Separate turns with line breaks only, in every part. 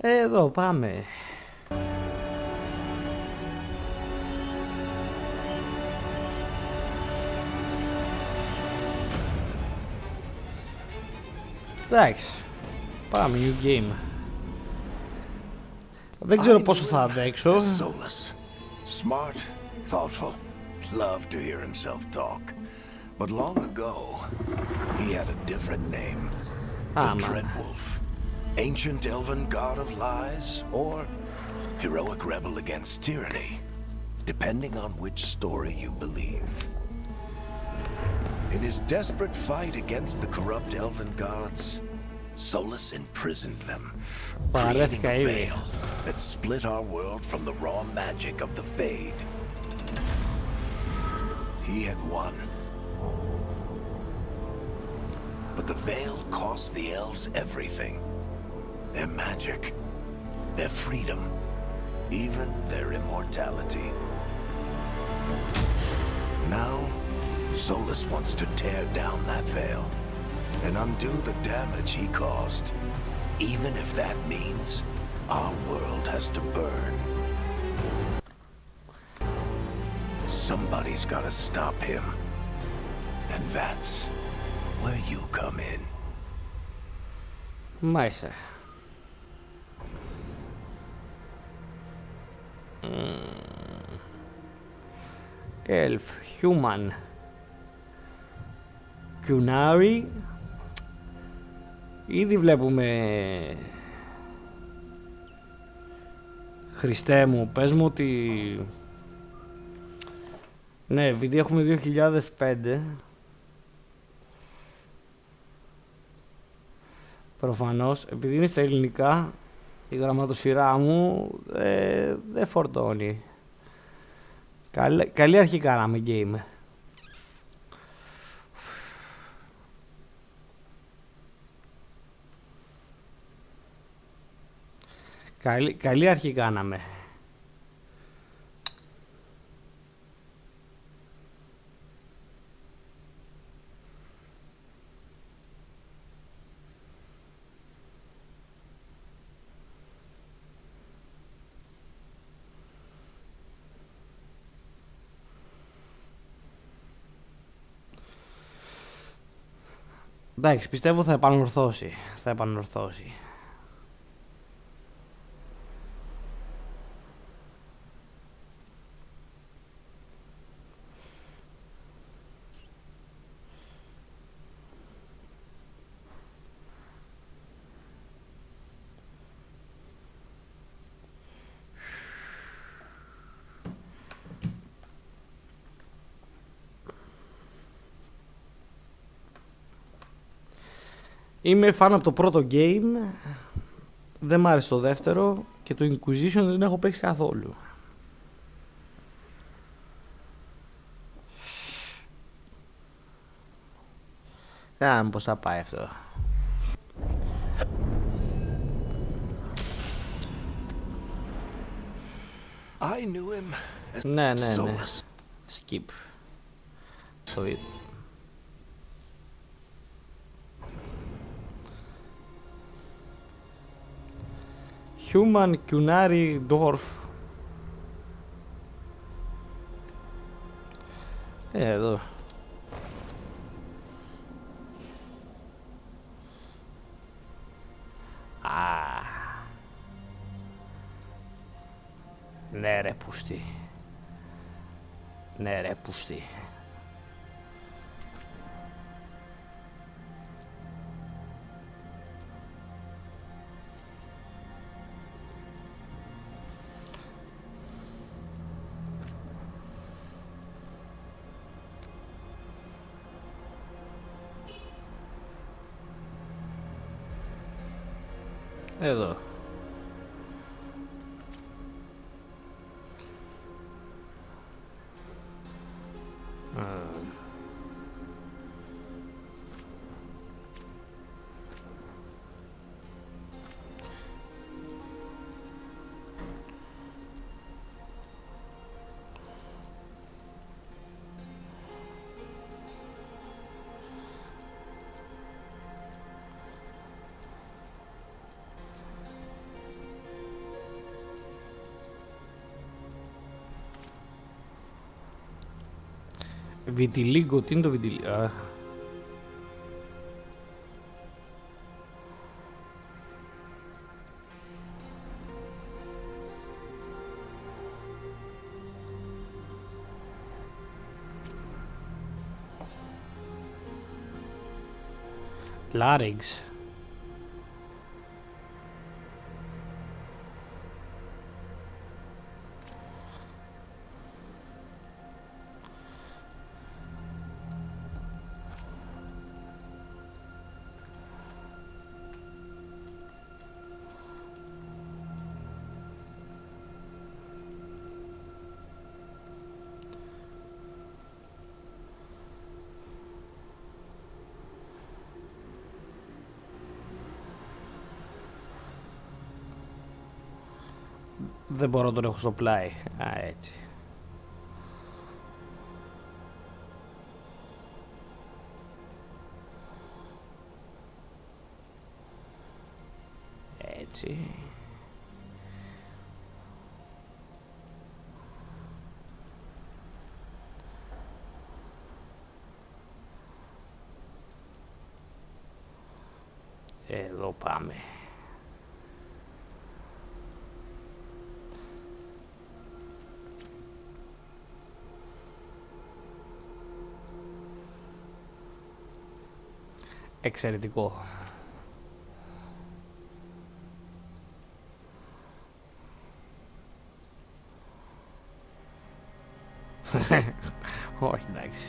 Εδώ πάμε. Εντάξει, πάμε new game. Δεν ξέρω πόσο θα αντέξω.
Smart, thoughtful, loved to hear himself talk. But long ago, he had a different name. The Dreadwolf. Ancient elven god of lies, or heroic rebel against tyranny, depending on which story you believe. In his desperate fight against the corrupt elven gods, Solus imprisoned them, creating a veil that split our world from the raw magic of the Fade. He had won. But the veil cost the elves everything. Their magic, their freedom, even their immortality. Now, Solus wants to tear down that veil and undo the damage he caused, even if that means our world has to burn. Somebody's gotta stop him, and that's where you come in.
Μάλιστα. Elf, human, Kunari. Ήδη βλέπουμε. Χριστέ μου, πες μου ότι. Ναι, επειδή έχουμε 2005. Προφανώς, επειδή είναι στα ελληνικά, η γραμματοσυρά μου δεν φορτώνει. Καλή αρχή κάναμε game. Καλή αρχή κάναμε. Εντάξει, πιστεύω θα επανορθώσει. Είμαι φαν από το πρώτο game, δεν μ' άρεσε το δεύτερο και το Inquisition δεν έχω παίξει καθόλου. Πώς θα πάει αυτό. Ναι. Skip. Το είδα. Human Kunari Dwarf. Εδώ. Ναι ρε πούστη. Εδώ. Βιτιλίγκο, τι είναι το βιτιλίγκο? Larynx. Δεν μπορώ να τον έχω στο πλάι. Έτσι. Έτσι. Εδώ πάμε. Εξαιρετικό. Όχι, εντάξει.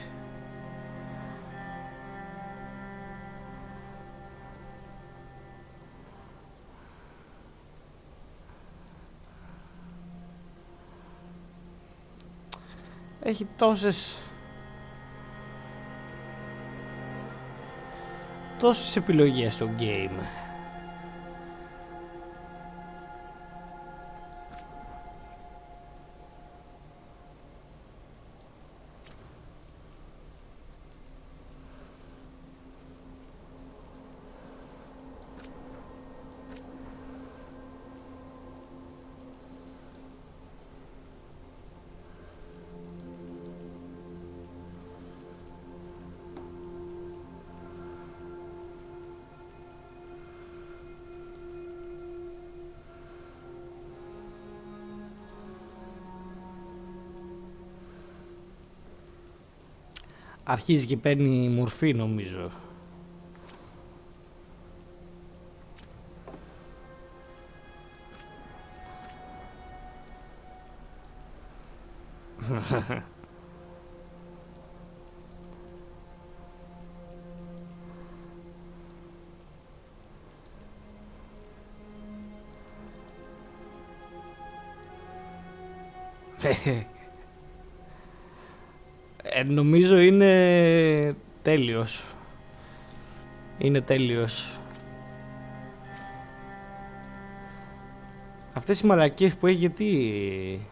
Έχει τόσες επιλογές στο game. Αρχίζει και παίρνει μορφή, νομίζω. Νομίζω είναι τέλειος. Είναι τέλειος. Αυτές οι μαλακίες που έχει, γιατί...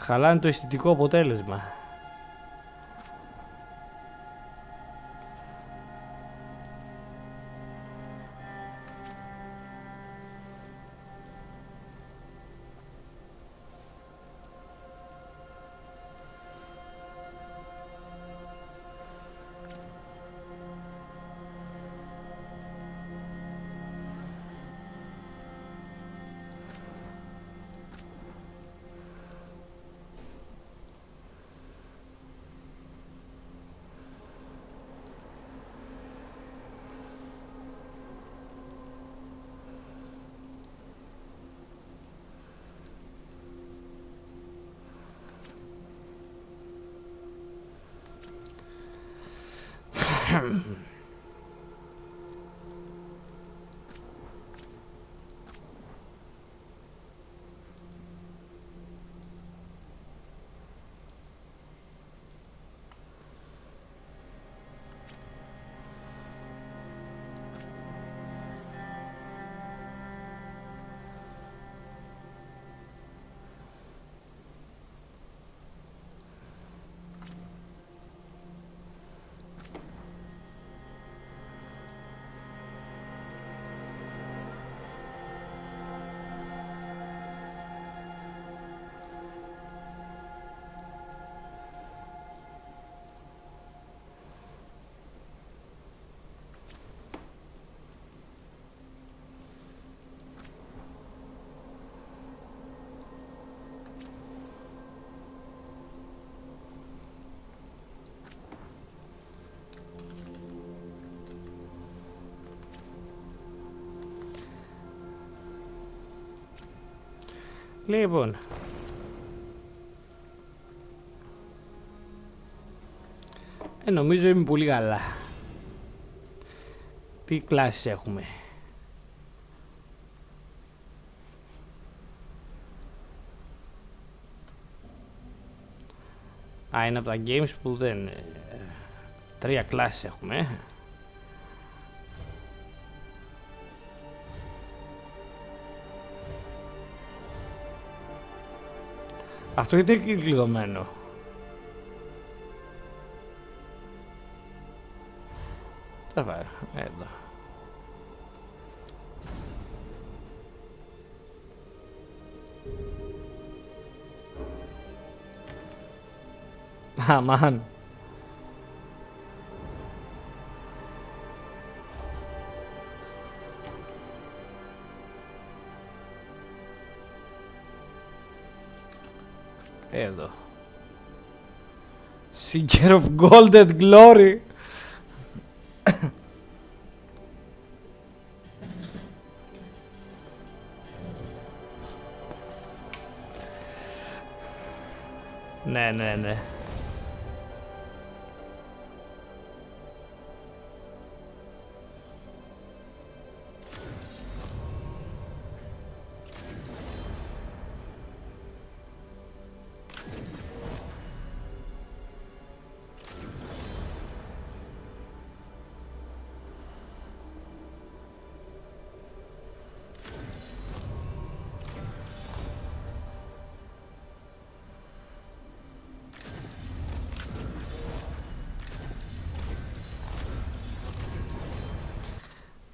Χαλάνε το αισθητικό αποτέλεσμα. Λοιπόν. Νομίζω είμαι πολύ καλά. Τι κλάσεις έχουμε? Είναι από τα games που δεν... 3 κλάσεις έχουμε. Αυτό γιατί είναι κλειδωμένο? Εδώ. Αμάν. Εδώ. Seeker of Gold and Glory. Ναι, ναι, ναι.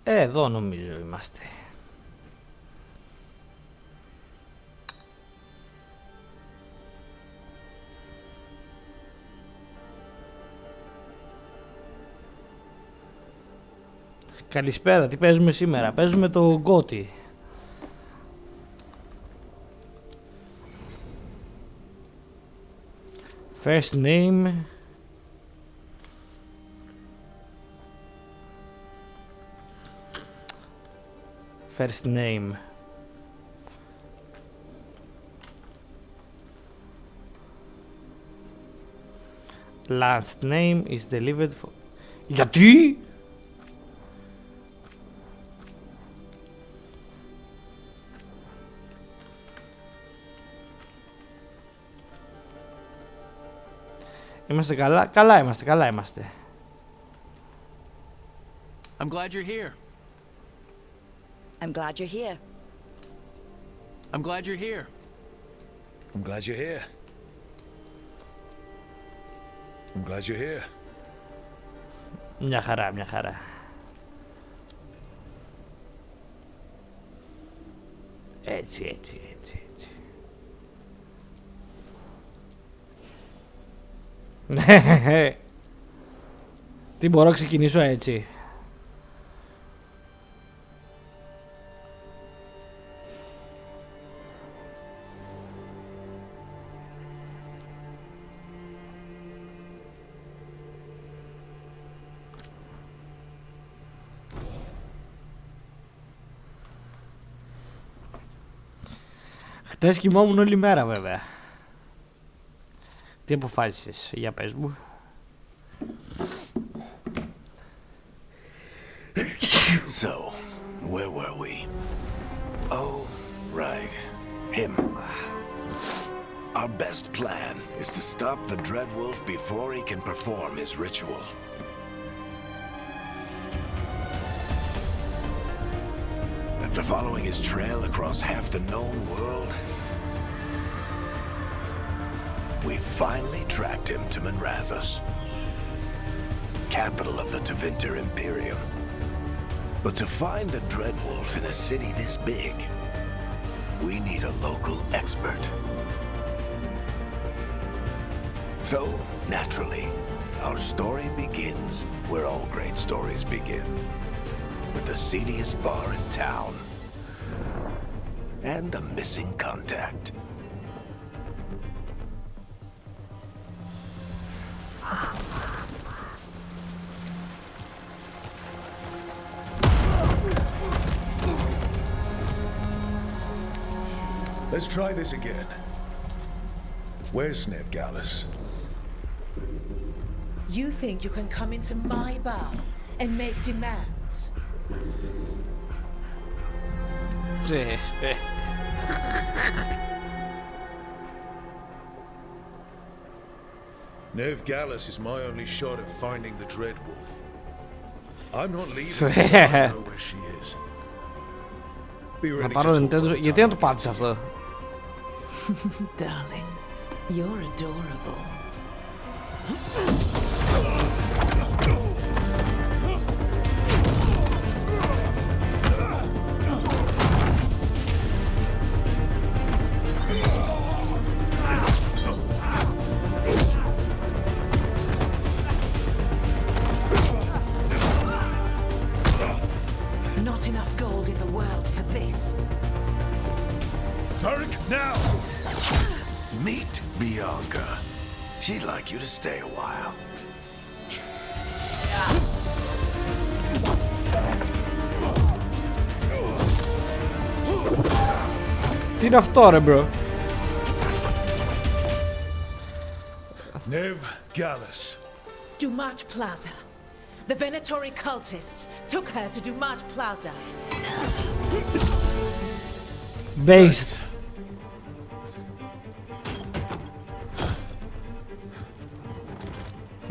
Εδώ νομίζω είμαστε. Καλησπέρα, τι παίζουμε σήμερα? Παίζουμε το Γκότι. First name. First name. Last name is delivered for... Γιατί? Είμαστε καλά? Καλά είμαστε, καλά είμαστε.
I'm glad you're here.
I'm glad you're here.
I'm glad you're here.
I'm glad you're here. I'm glad you're here.
Μια χαρά, μια χαρά. Έτσι, έτσι, έτσι, έτσι. Ναι. Τι μπορώ να ξεκινήσω έτσι? Χτες κοιμόμουν όλη μέρα βέβαια. Τι αποφάσισες, για πες μου?
So, where were we? Oh, right. Him. Our best plan is to stop the Dreadwolf before he can perform his ritual. After following his trail across half the known world, we finally tracked him to Minrathous, capital of the Tevinter Imperium. But to find the Dreadwolf in a city this big, we need a local expert. So, naturally, our story begins where all great stories begin, with the seediest bar in town and a missing contact. Let's try this again. Where's Nev Gallus?
You think you can come into my bar and make demands?
Nev Gallus is my only shot at finding the Dreadwolf. I'm not leaving until I know where she is. Be
Να
ready
πάρω
to talk
Nintendo.
by the
Γιατί
time
να το πάτησε αυτό?
Darling, you're adorable. Not enough gold in the world for this.
Tarek, now! Meet Bianca. She'd like you to stay a while.
Τι είναι αυτό ρε bro?
Nev Gallus.
Dumat Plaza. The Venatori cultists took her to Dumat Plaza.
Based.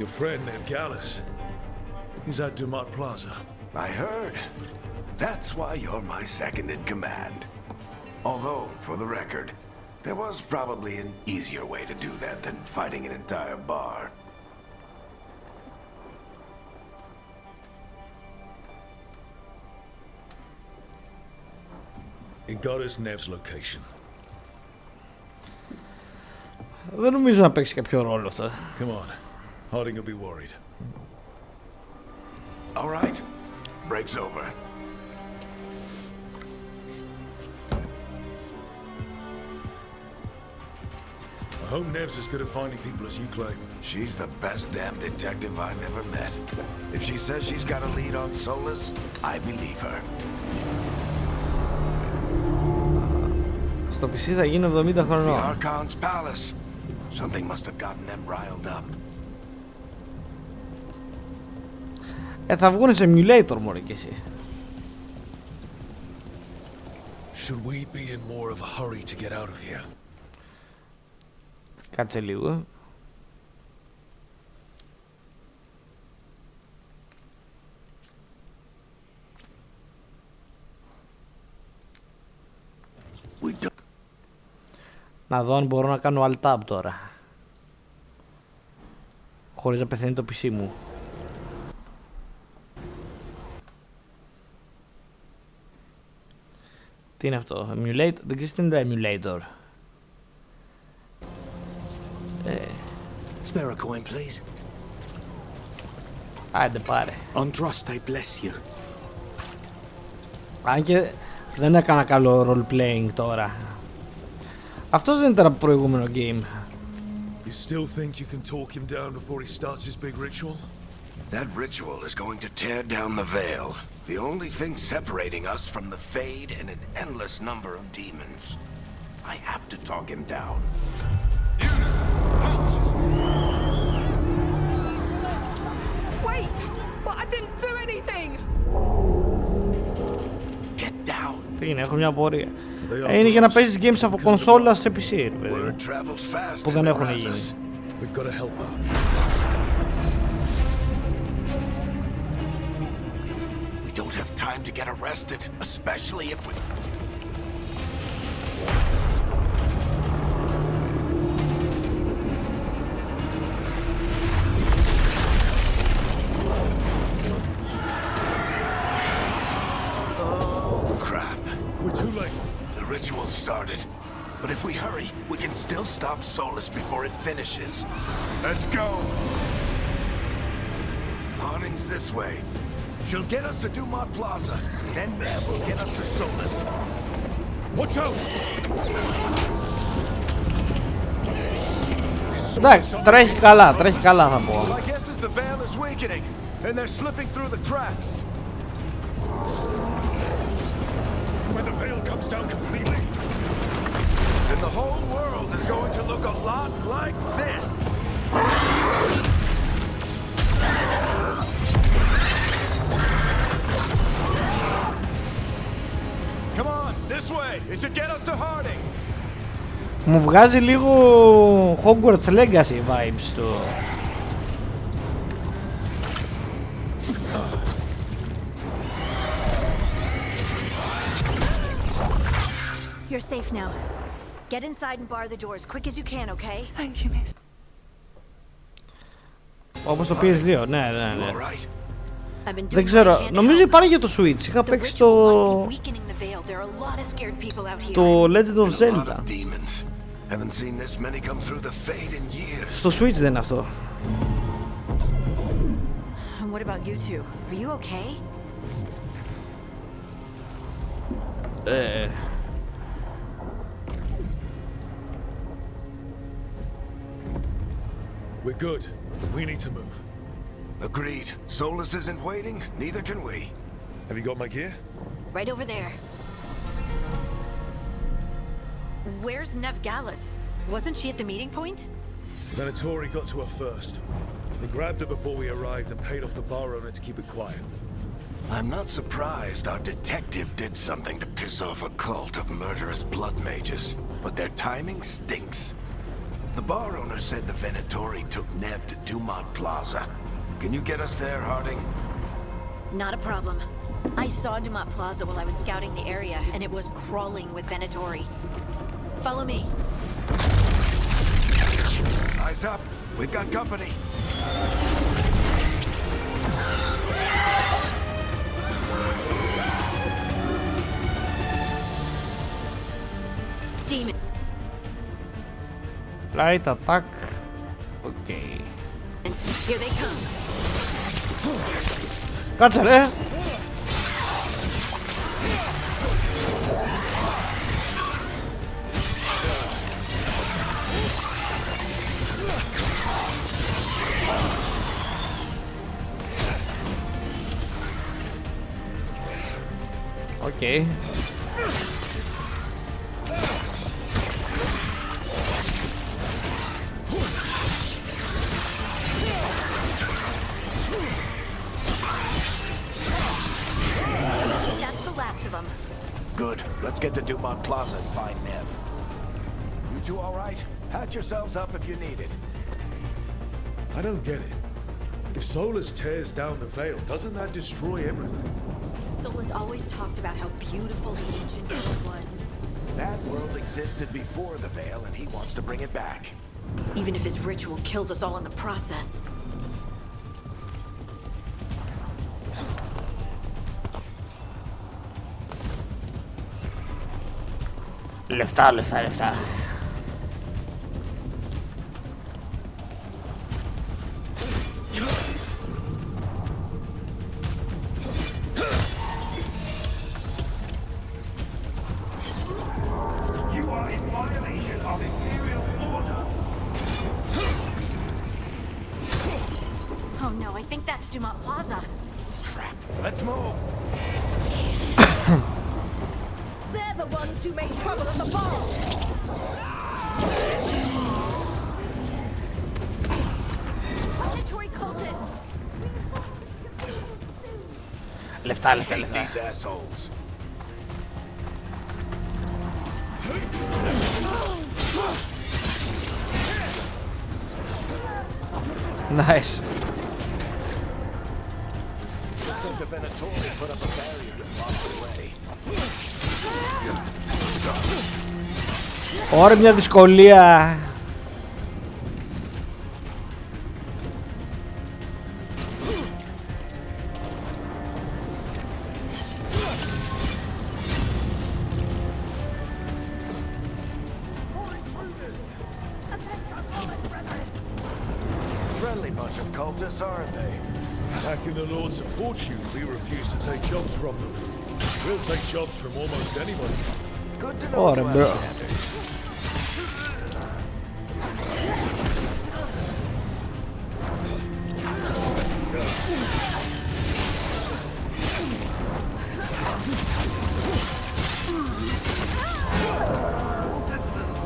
Your friend Nev Gallus. He's at Dumat Plaza.
I heard. That's why you're my second in command. Although, for the record, there was probably an easier way to do that than fighting an entire bar.
It got us Nev's location.
Δεν νομίζω να παίξει κάποιο ρόλο αυτό.
Come on. Harding will be worried.
All right. Break's over.
I hope Nev's as good at finding people as you claim.
She's the best damn detective I've ever met. If she says she's got a lead on Solus, I believe her.
Στο PC θα γίνει 70
The
χρονών.
Archon's palace. Something must have gotten them riled up.
Θα βγουν σε emulator μωρέ κι εσύ.
Should we be in more of a hurry to get out of here?
Κάτσε λίγο. Να δω αν μπορώ να κάνω alt-tab τώρα. Χωρίς να πεθαίνει το PC μου. Τι είναι αυτό, emulator, δεν ξέρεις τι είναι το emulator.
Spare a coin, please.
Άντε πάρε.
On trust, I bless you.
Αν και δεν έκανα καλό role-playing τώρα. Αυτός δεν ήταν από προηγούμενο game.
You still think you can talk him down before he starts his big ritual?
That ritual is going to tear down the veil. The only thing separating us from the Fade and an endless number of demons. I have to talk him down.
Wait! But I didn't do anything!
Get down.
Τι είναι, έχω μια απορία. Είναι για να παίζεις games από κονσόλα σε PC, ρε παιδί μου,
Word travels fast
που
in
δεν
the
έχουν
Rathas.
γίνει.
We've got to help her.
We don't have time to get arrested, especially if we... Oh, crap.
We're too late.
The ritual started. But if we hurry, we can still stop Solus before it finishes. Let's go! Harding's this way. She'll get us to Dumat Plaza. Then Nev will get us to Solus.
Watch out!
Εντάξει, τρέχει καλά θα πω.
My guess is the veil is weakening, and they're slipping through the cracks.
When the veil comes down completely,
and the whole world is going to look a lot like this. Come on, this way. It should get us to Harding.
Μου βγάζει λίγο Hogwarts Legacy vibes το...
You're safe now. Get inside and bar the doors quick as you can, okay?
Thank you, miss.
Όπως το PS2, ναι.
All right.
I've been doing
Δεν
what I
ξέρω,
can to
νομίζω
help.
υπάρχει για το Switch. Είχα
The
παίξει
ritual must
το...
be weakening the veil. There are a lot of scared people out here.
το Legend of
A lot
Zelda.
of demons. Haven't seen this many come through the fade in years.
Στο Switch δεν είναι αυτό.
And what about you two? Are you okay?
We're good. We need to move.
Agreed. Solus isn't waiting, neither can we.
Have you got my gear?
Right over there. Where's Nev Gallus? Wasn't she at the meeting point?
Venatori got to her first. They grabbed her before we arrived and paid off the bar owner to keep it quiet.
I'm not surprised our detective did something to piss off a cult of murderous blood mages, but their timing stinks. The bar owner said the Venatori took Nev to Dumont Plaza. Can you get us there, Harding?
Not a problem. I saw Dumont Plaza while I was scouting the area, and it was crawling with Venatori. Follow me.
Eyes up. We've got company.
Demon.
Light attack. Okay.
Here they come.
Κάτσε ρε. Okay.
That's the last of them.
Good. Let's get to Dumont Plaza and find Nev. You two all right? Patch yourselves up if you need it.
I don't get it. If Solus tears down the veil, doesn't that destroy everything?
Solus always talked about how beautiful the ancient world was.
That world existed before the Veil, and he wants to bring it back.
Even if his ritual kills us all in the process.
Λεφτά, λεφτά, λεφτά.
You are in violation of Imperial order.
Oh no, I think that's Dumont Plaza.
Crap. Let's move.
They're the ones who made trouble at the bar.
Predatory cultists!
Λεφτά, λεφτά,
Hate
λεφτά.
these assholes.
Nice.
Looks like the Venatori put up a barrier to block the way.
Ωραία, μια δυσκολία.
Friendly bunch of cultists, aren't they?
Back in the Lords of Fortune, we refused to take jobs from them. We'll take jobs from almost anybody.
Good to know
Ωραία,
you
bro.
have standards.
Citizens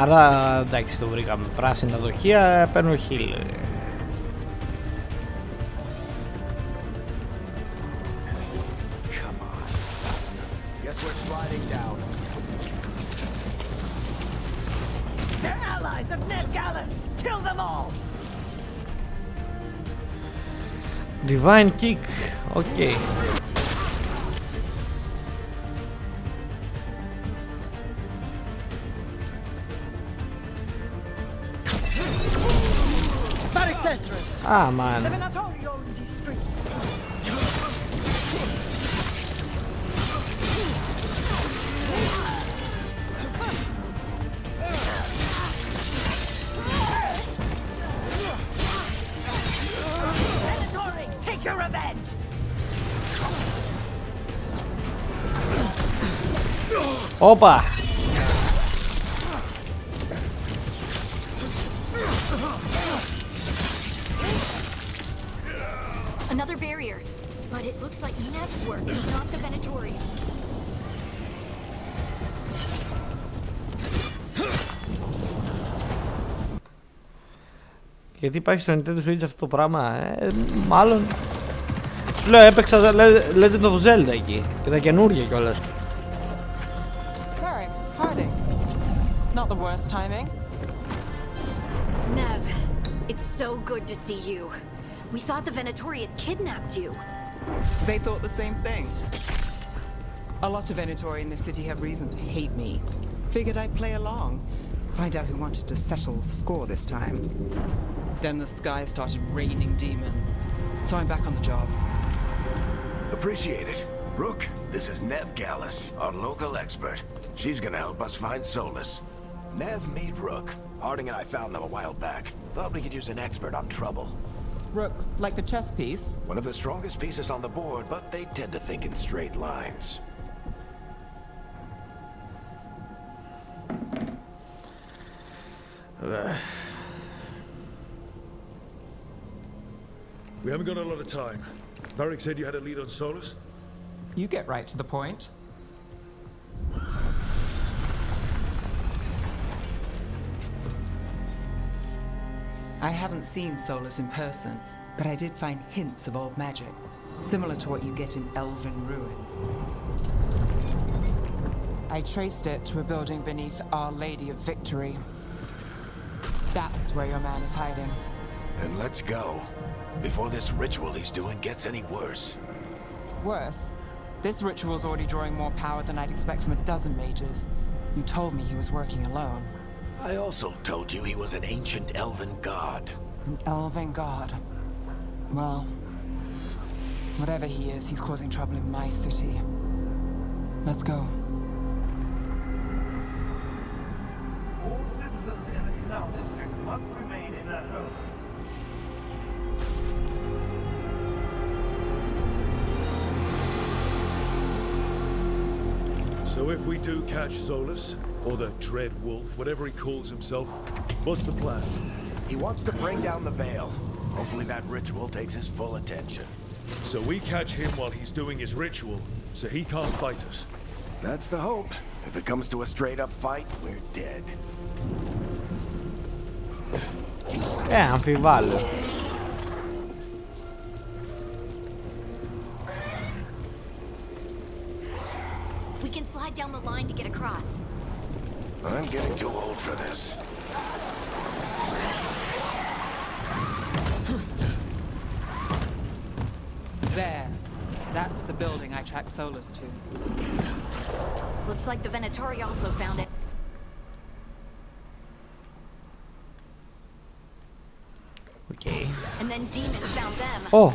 Άρα εντάξει, το βρήκαμε. Πράσινα δοχεία, παίρνω χείλ.
Guess we're sliding down.
They're allies of Ned Gallus! Kill them all!
Divine Kick. Οκ. Ah, man.
The Venatori own these streets. Venatori, take your revenge!
Όπα.
Another barrier. But it looks like Nev's work, not the Venatori's.
Γιατί υπάρχει στο Nintendo Switch αυτό το πράγμα, μάλλον. Σου λέω, έπαιξα Legend of Zelda εκεί και τα καινούργια κιόλας.
Merrick, Harding. Not the worst timing.
Nev, it's so good to see you. We thought the Venatori had kidnapped you.
They thought the same thing. A lot of Venatori in this city have reason to hate me. Figured I'd play along. Find out who wanted to settle the score this time. Then the sky started raining demons. So I'm back on the job.
Appreciate it. Rook, this is Nev Gallus, our local expert. She's gonna help us find Solus. Nev made Rook. Harding and I found them a while back. Thought we could use an expert on trouble.
Rook, like the chess piece?
One of the strongest pieces on the board, but they tend to think in straight lines.
We haven't got a lot of time. Varric said you had a lead on Solus?
You get right to the point. I haven't seen Solus in person, but I did find hints of old magic, similar to what you get in elven ruins. I traced it to a building beneath Our Lady of Victory. That's where your man is hiding.
Then let's go, before this ritual he's doing gets any worse.
Worse, this ritual's already drawing more power than I'd expect from a dozen mages. You told me he was working alone.
I also told you he was an ancient elven god.
An elven god. Well, whatever he is, he's causing trouble in my city. Let's go.
All citizens in the canal district must remain in their homes.
So if we do catch Solus, or the Dread Wolf, whatever he calls himself, what's the plan?
He wants to bring down the Veil. Hopefully that ritual takes his full attention.
So we catch him while he's doing his ritual, so he can't fight us.
That's the hope. If it comes to a straight-up fight, we're dead.
Αμφιβάλλω.
We can slide down the line to get across.
I'm getting too old for this.
There. That's the building I tracked Solus to.
Looks like the Venatori also found it.
Okay.
And then demons found them.
Oh.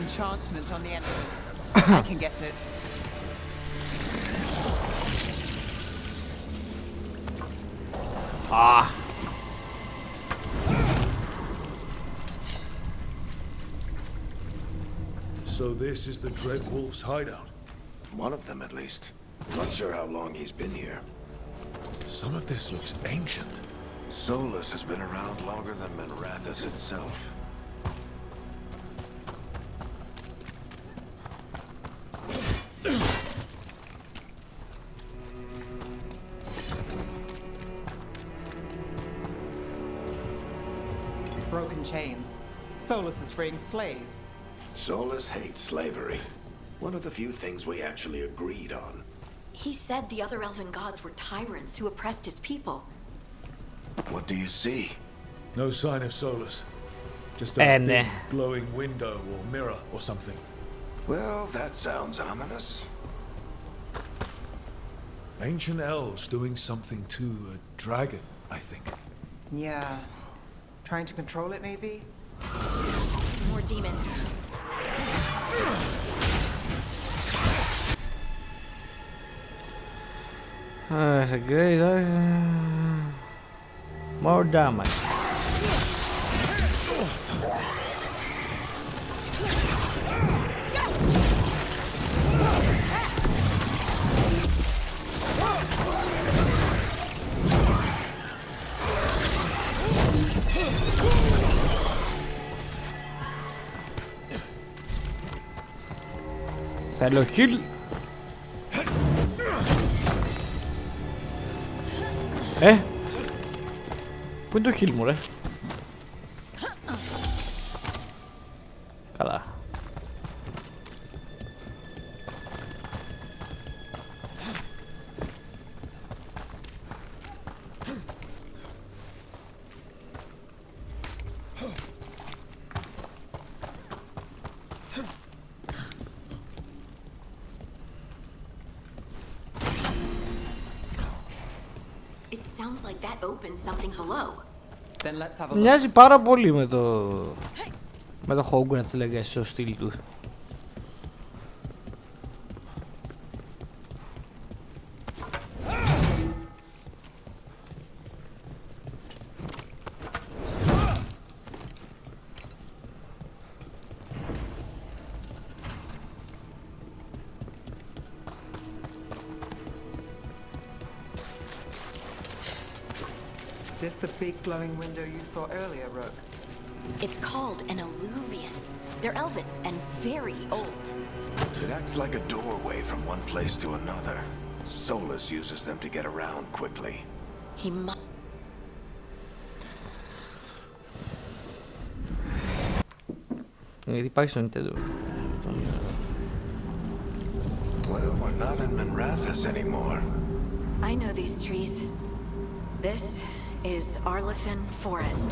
enchantment on the entrance. I can get it.
Ah.
So this is the Dreadwolf's hideout.
One of them, at least. Not sure how long he's been here.
Some of this looks ancient.
Solus has been around longer than Minrathous itself.
Broken chains. Solus is freeing slaves.
Solus hates slavery. One of the few things we actually agreed on.
He said the other elven gods were tyrants who oppressed his people.
What do you see?
No sign of Solus. Just a big
nah.
glowing window or mirror or something.
Well, that sounds ominous.
Ancient elves doing something to a dragon, I think.
Yeah. Trying to control it, maybe?
More demons.
That's a great. More damage. Θέλω heal. Πού είναι το heal μου ρε? Καλά.
It sounds like that opened something below.
Then let's have a look.
Μοιάζει πάρα πολύ με το Hogwarts Legacy στο στυλ του.
This the big glowing window you saw earlier, Rook?
It's called an alluvian. They're elven and very old.
It acts like a doorway from one place to another. Solus uses them to get around quickly.
He must.
Γιατί υπάρχει στο Nintendo.
Well, we're not in Minrathous anymore.
I know these trees. This is Arlethan Forest.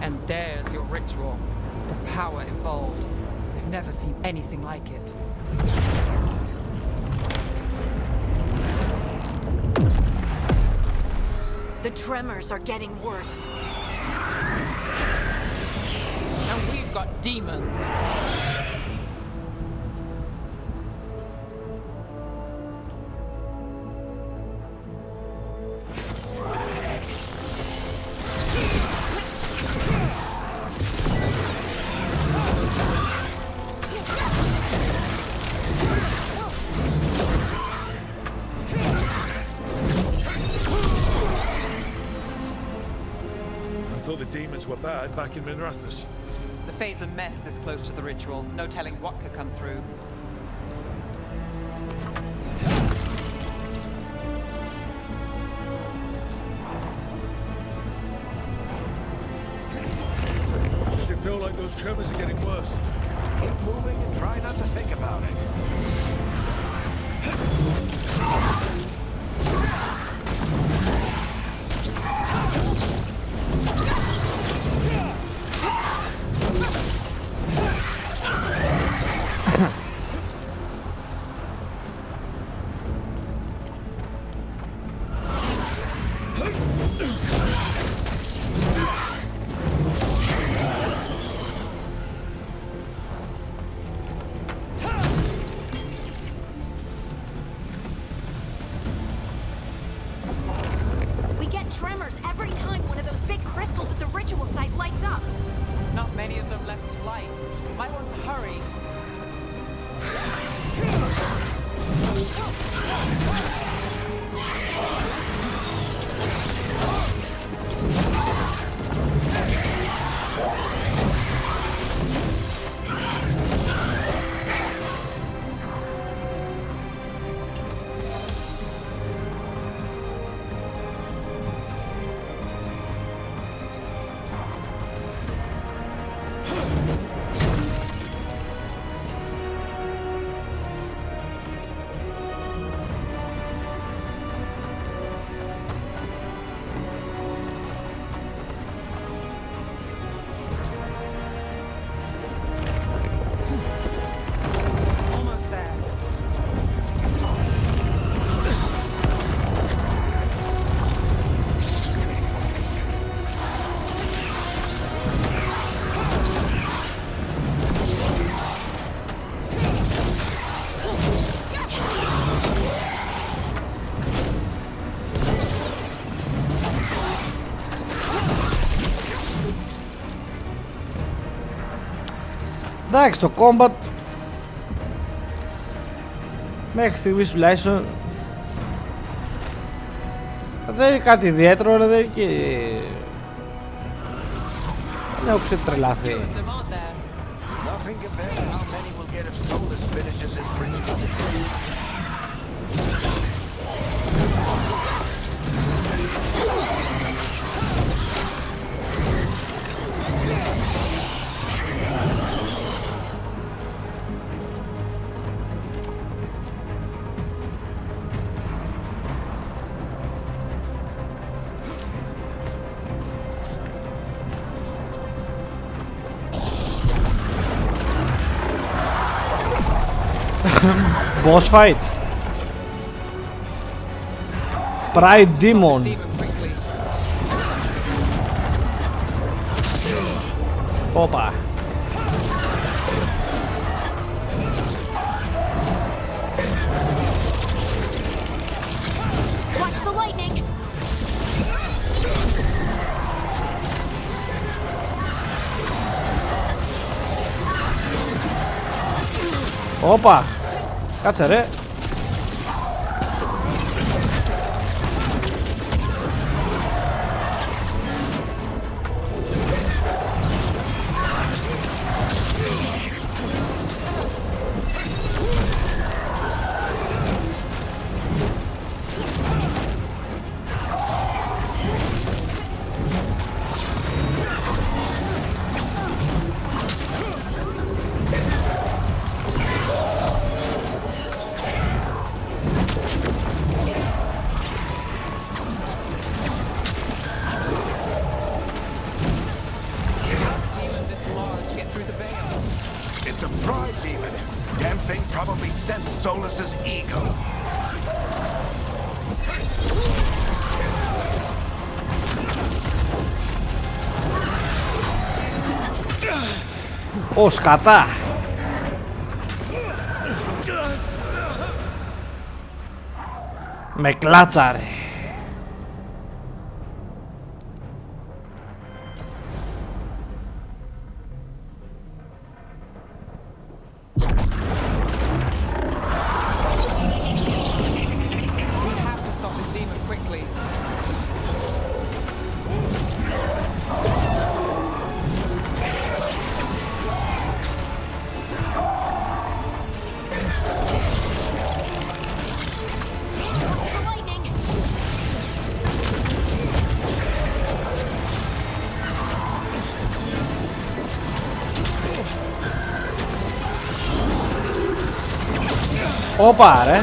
And there's your ritual. The power involved. We've never seen anything like it.
The tremors are getting worse.
And we've got demons.
I thought the demons were bad back in Minrathous.
The Fade's a mess this close to the ritual. No telling what could come through.
Does it feel like those tremors are getting worse?
Keep moving and try not to think about it.
Might want to hurry.
Εντάξει, το combat μέχρι στιγμής τουλάχιστον δεν είναι κάτι ιδιαίτερο, αλλά δεν είναι και... δεν έχω ξετρελαθεί. Boss fight. Pride Demon. Όπα.
Watch the lightning.
Όπα. Κάτσε ρε.
It's a pride demon. Damn thing probably sensed Solus's ego.
Ω, σκατά. Με κλάτσαρε. Όπα ρε.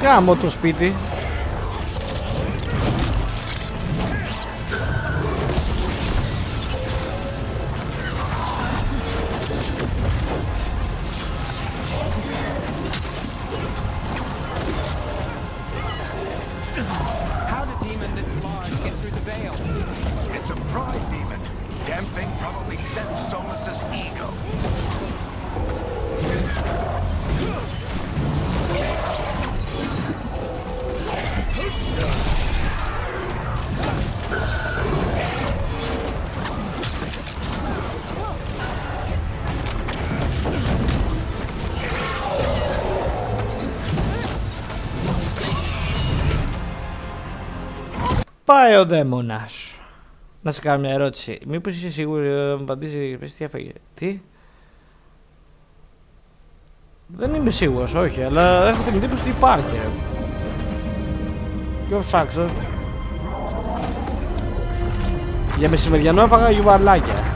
Γάμο το σπίτι.
upset Solus's ego.
Πάει ο δαίμονας. Να σε κάνω μια ερώτηση. Μήπως είσαι σίγουρη να μου απαντήσει τι έφαγε? Τι? Δεν είμαι σίγουρος, όχι, αλλά έχω την εντύπωση ότι υπάρχει. Για ψάξω. Για μεσημεριανό έφαγα γιουβαλάκια.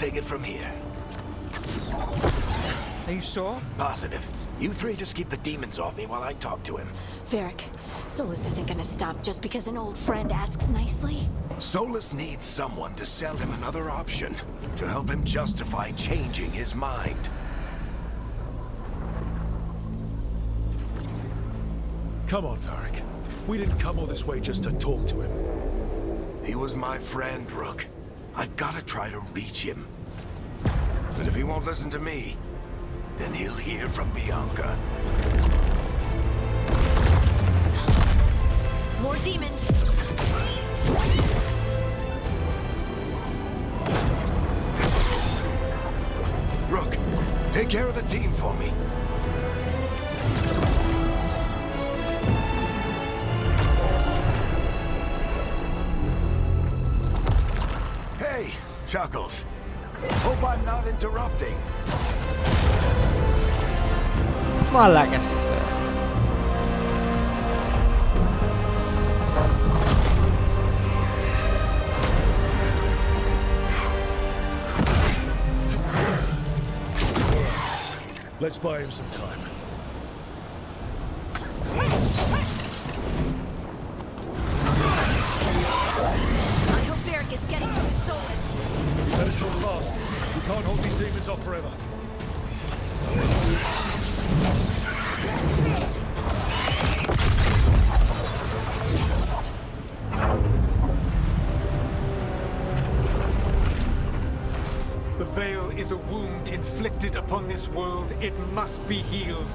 Take it from here.
Are you sure?
Positive. You three just keep the demons off me while I talk to him.
Varric, Solus isn't gonna stop just because an old friend asks nicely.
Solus needs someone to sell him another option, to help him justify changing his mind.
Come on, Varric. We didn't come all this way just to talk to him.
He was my friend, Rook. I've gotta try to reach him. But if he won't listen to me, then he'll hear from Bianca.
More demons!
Rook, take care of the team for me. Hey, Chuckles. Hope I'm not interrupting.
Μαλάκας είσαι.
Let's buy him some time.
I hope Varric is getting to his Solus.
Better talk fast. We can't hold these demons off forever.
The veil is a wound inflicted upon this world. It must be healed.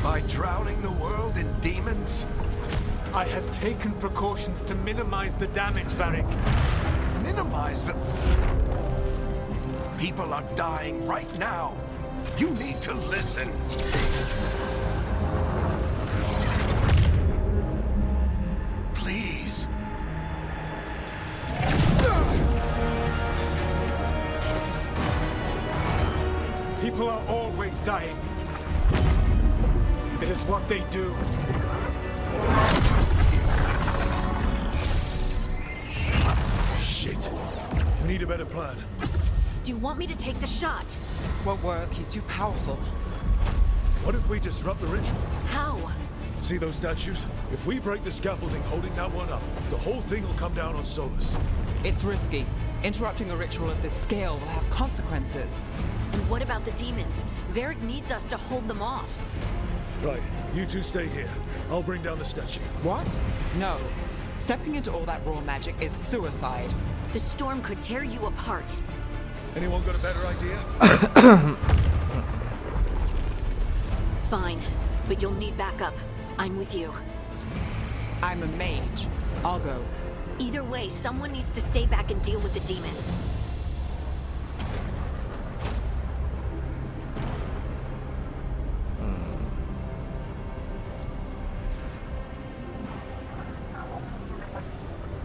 By drowning the world in demons?
I have taken precautions to minimize the damage, Varric.
Minimize the... People are dying right now. You need to listen. Please.
People are always dying. It is what they do.
Shit. We need a better plan.
Do you want me to take the shot?
Won't work. He's too powerful.
What if we disrupt the ritual?
How?
See those statues? If we break the scaffolding holding that one up, the whole thing will come down on Solus.
It's risky. Interrupting a ritual of this scale will have consequences.
And what about the demons? Varric needs us to hold them off.
Right, you two stay here. I'll bring down the statue.
What? No. Stepping into all that raw magic is suicide.
The storm could tear you apart.
Anyone got a better idea?
Fine, but you'll need backup. I'm with you.
I'm a mage. I'll go.
Either way, someone needs to stay back and deal with the demons.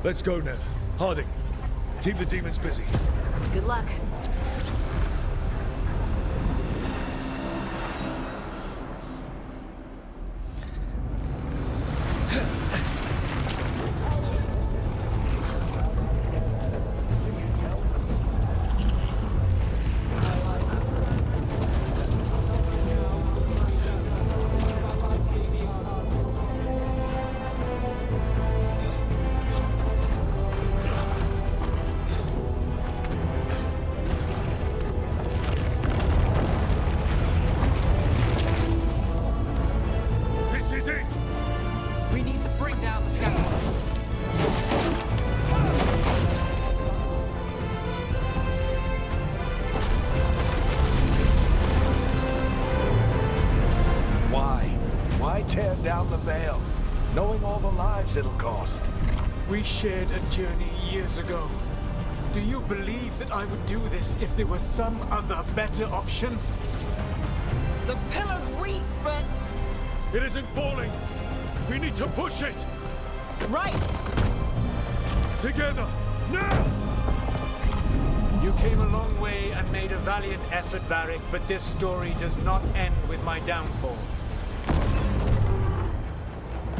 Let's go, Ned. Harding, keep the demons busy.
Good luck.
tear down the Veil, knowing all the lives it'll cost.
We shared a journey years ago. Do you believe that I would do this if there was some other better option?
The pillar's weak, but...
It isn't falling. We need to push it.
Right!
Together, now!
You came a long way and made a valiant effort, Varric, but this story does not end with my downfall.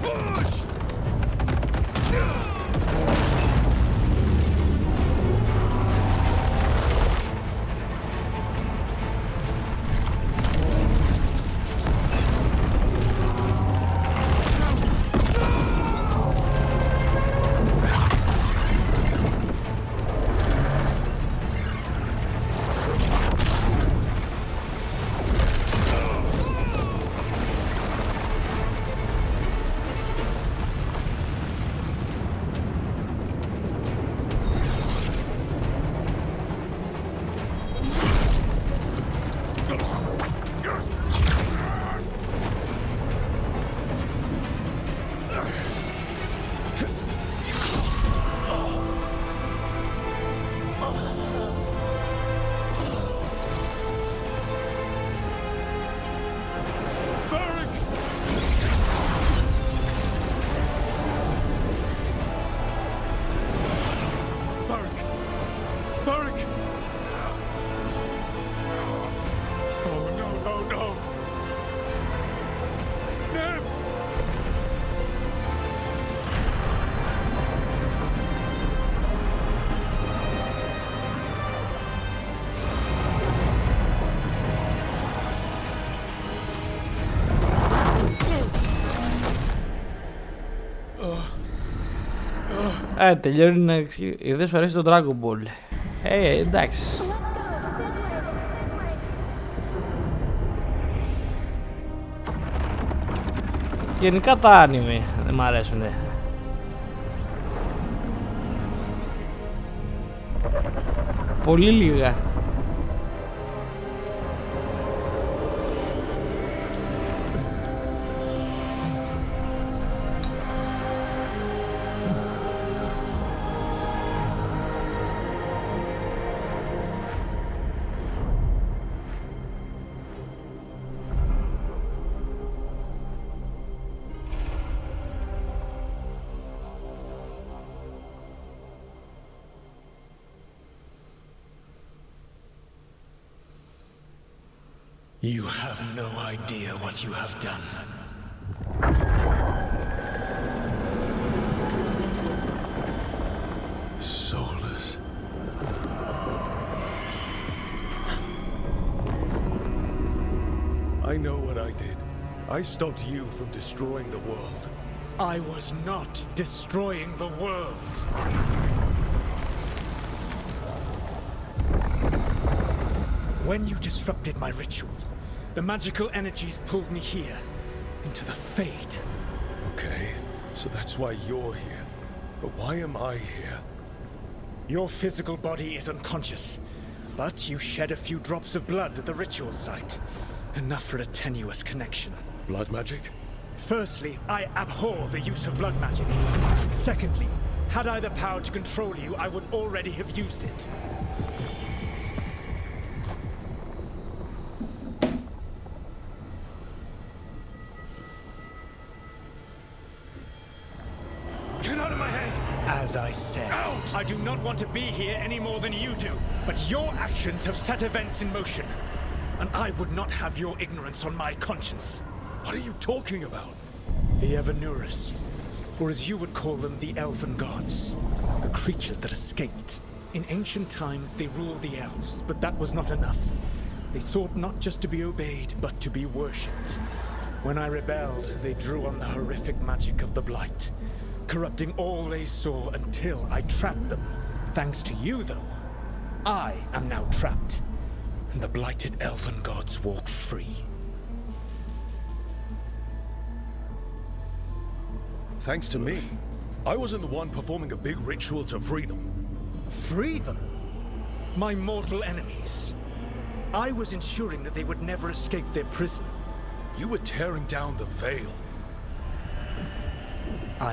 Push!
Τελειώνει να... Δεν σου αρέσει το Dragon Ball. Εντάξει. Γενικά τα anime δεν μ' αρέσουνε. Πολύ λίγα.
You have no idea what you have done.
Soulless.
I know what I did. I stopped you from destroying the world.
I was not destroying the world. When you disrupted my ritual, the magical energies pulled me here, into the Fade.
Okay, so that's why you're here. But why am I here?
Your physical body is unconscious, but you shed a few drops of blood at the ritual site. Enough for a tenuous connection.
Blood magic?
Firstly, I abhor the use of blood magic. Secondly, had I the power to control you, I would already have used it. As I said,
out!
I do not want to be here any more than you do. But your actions have set events in motion. And I would not have your ignorance on my conscience.
What are you talking about?
The Evanurus, or as you would call them, the Elven Gods. The creatures that escaped. In ancient times, they ruled the elves, but that was not enough. They sought not just to be obeyed, but to be worshipped. When I rebelled, they drew on the horrific magic of the Blight, corrupting all they saw until I trapped them. Thanks to you, though, I am now trapped, and the blighted elven gods walk free.
Thanks to me. I wasn't the one performing a big ritual to free them.
Free them? My mortal enemies. I was ensuring that they would never escape their prison.
You were tearing down the Veil.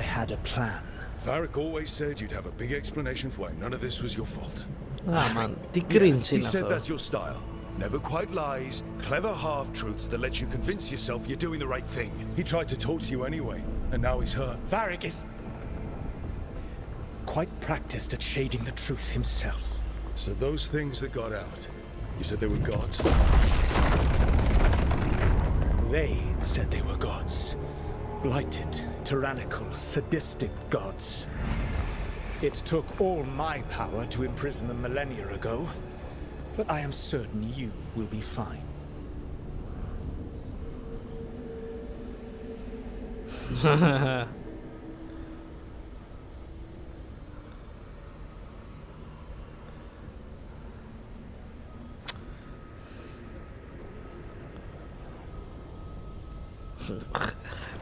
I had a plan.
Varric always said you'd have a big explanation for why none of this was your fault.
Μαν, τι cringe
He
είναι
said
αυτό.
that's your style. Never quite lies, clever half-truths that let you convince yourself you're doing the right thing. He tried to talk to you anyway, and now he's hurt.
Varric is quite practiced at shading the truth himself.
So those things that got out, you said they were gods?
They said they were gods. Blighted, tyrannical, sadistic gods. It took all my power to imprison them millennia ago, but I am certain you will be fine.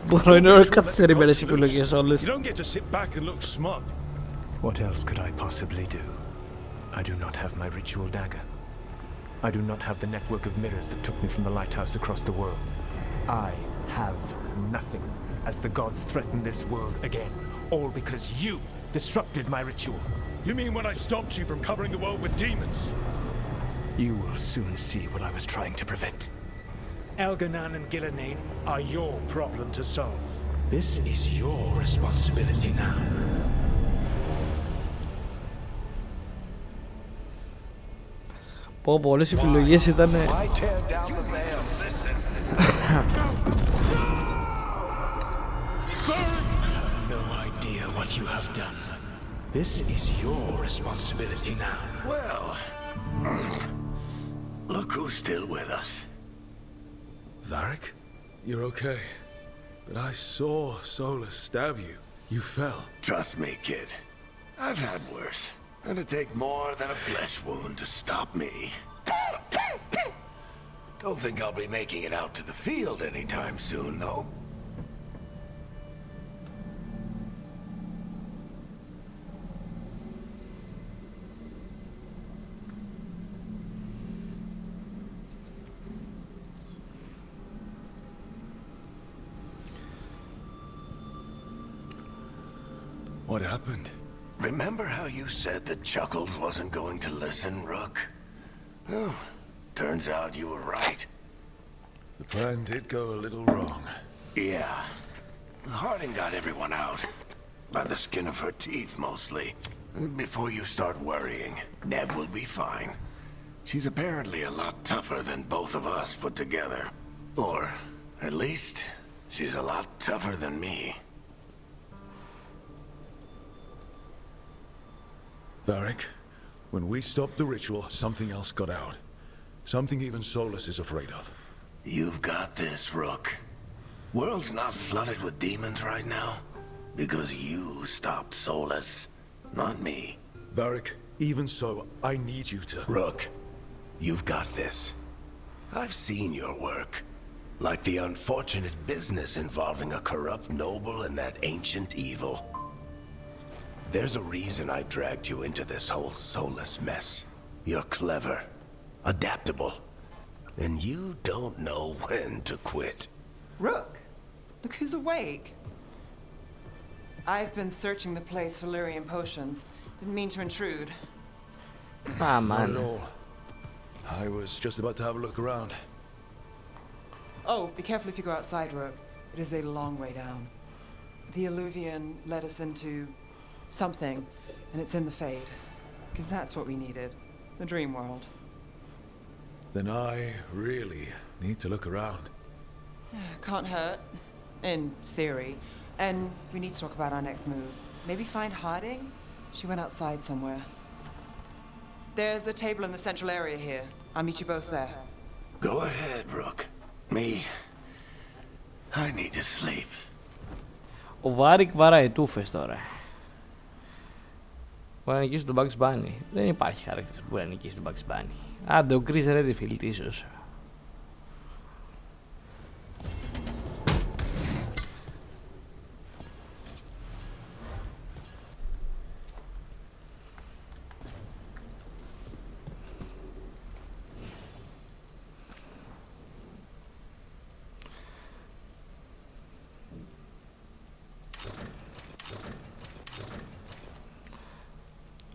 Μπορώ, είναι όλες καθυστερημένες επιλογές όλες.
You don't get to sit back and look smug.
What else could I possibly do? I do not have my ritual dagger. I do not have the network of mirrors that took me from the lighthouse across the world. I have nothing as the gods threaten this world again, all because you disrupted my ritual.
You mean when I stopped you from covering the world with demons?
You will soon see what I was trying to prevent. Elganan and Gillenane are your problem to solve. This is your responsibility now.
Πω, πολλές επιλογές ήταν.
Why tear down the veil? Listen.
You have no idea what you have done. This is your responsibility now.
Well, look who's still with us.
Varric, you're okay. But I saw Solus stab you. You fell.
Trust me, kid. I've had worse. It'd take more than a flesh wound to stop me. Don't think I'll be making it out to the field anytime soon, though.
What happened?
Remember how you said that Chuckles wasn't going to listen, Rook? Oh, turns out you were right.
The plan did go a little wrong.
Yeah. Harding got everyone out. By the skin of her teeth, mostly. Before you start worrying, Nev will be fine. She's apparently a lot tougher than both of us put together. Or, at least, she's a lot tougher than me.
Varric, when we stopped the ritual, something else got out. Something even Solus is afraid of.
You've got this, Rook. World's not flooded with demons right now. Because you stopped Solus, not me.
Varric, even so, I need you to...
Rook, you've got this. I've seen your work. Like the unfortunate business involving a corrupt noble and that ancient evil. There's a reason I dragged you into this whole Solus mess. You're clever, adaptable, and you don't know when to quit.
Rook, look who's awake. I've been searching the place for Lyrian potions. Didn't mean to intrude.
Ah,
Not at
man.
all. I was just about to have a look around.
Oh, be careful if you go outside, Rook. It is a long way down. The Alluvian led us into something, and it's in the Fade. Because that's what we needed. The dream world.
Then I really need to look around.
Can't hurt. In theory. And we need to talk about our next move. Maybe find Harding? She went outside somewhere. There's a table in the central area here. I'll meet you both there.
Go ahead, Rook. Me, I need to sleep.
Ο Βάρικ βαράει τούφες τώρα. Μπορεί να νικήσει τον Bugs Bunny. Δεν υπάρχει χαρακτήρας που μπορεί να νικήσει τον Bugs Bunny. Άντε, ο Chris Redfield ίσως.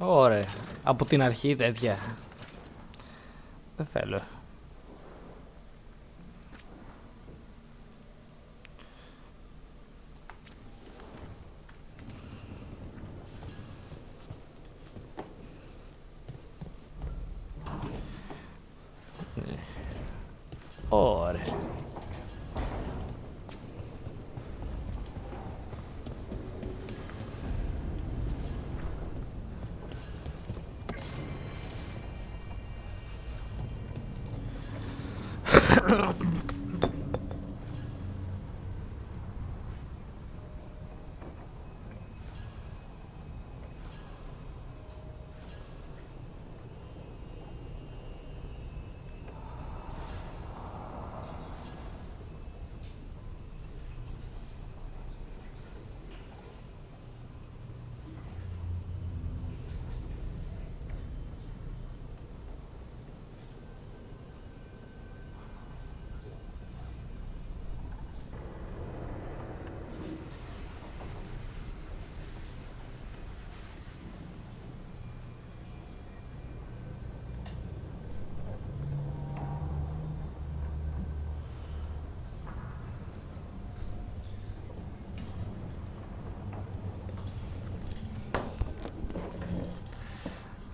Ωραία. Από την αρχή τέτοια. Δεν θέλω. Ωραία.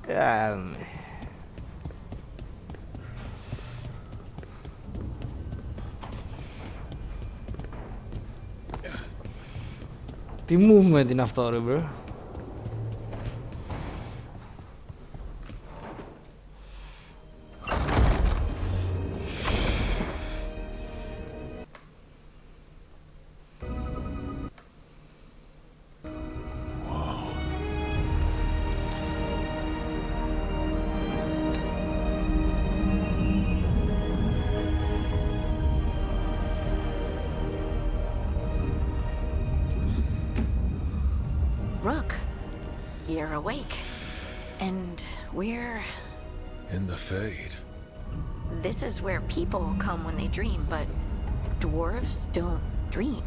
Κάνε. Τι movement είναι αυτό ρε bro?
Rook, you're awake. And we're...
In the Fade.
This is where people come when they dream, but dwarves don't dream.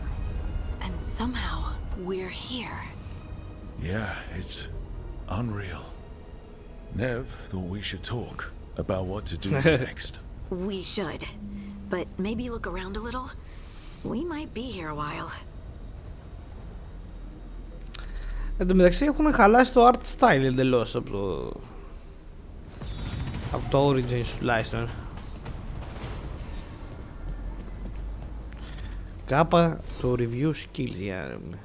And somehow, we're here.
Yeah, it's unreal. Nev thought we should talk about what to do next.
We should. But maybe look around a little. We might be here a while.
Εν τω μεταξύ έχουν χαλάσει το art style εντελώς από το Origins τουλάχιστον. Κάπα το review skills για να δούμε.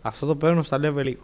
Αυτό το παίρνω στα level 20.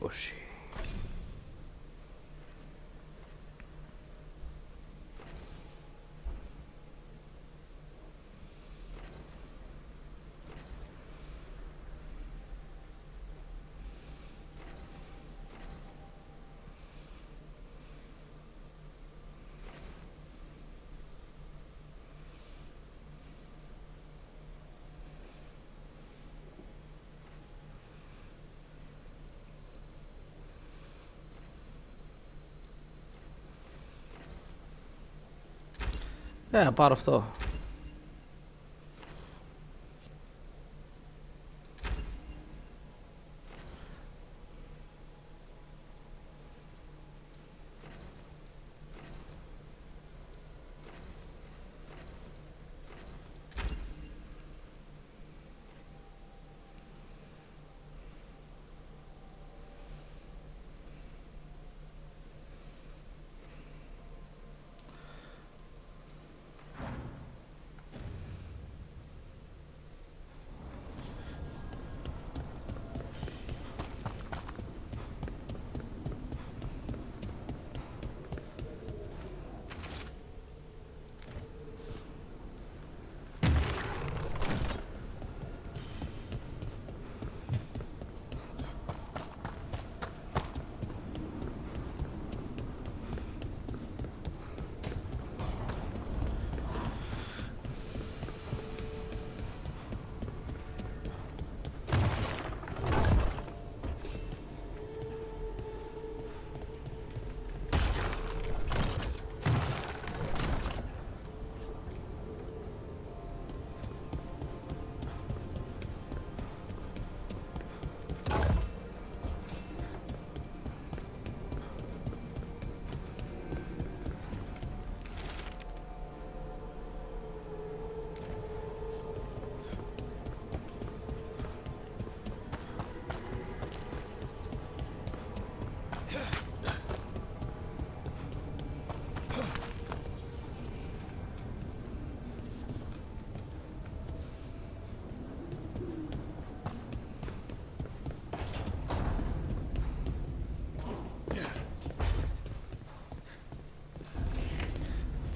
Πάρω αυτό.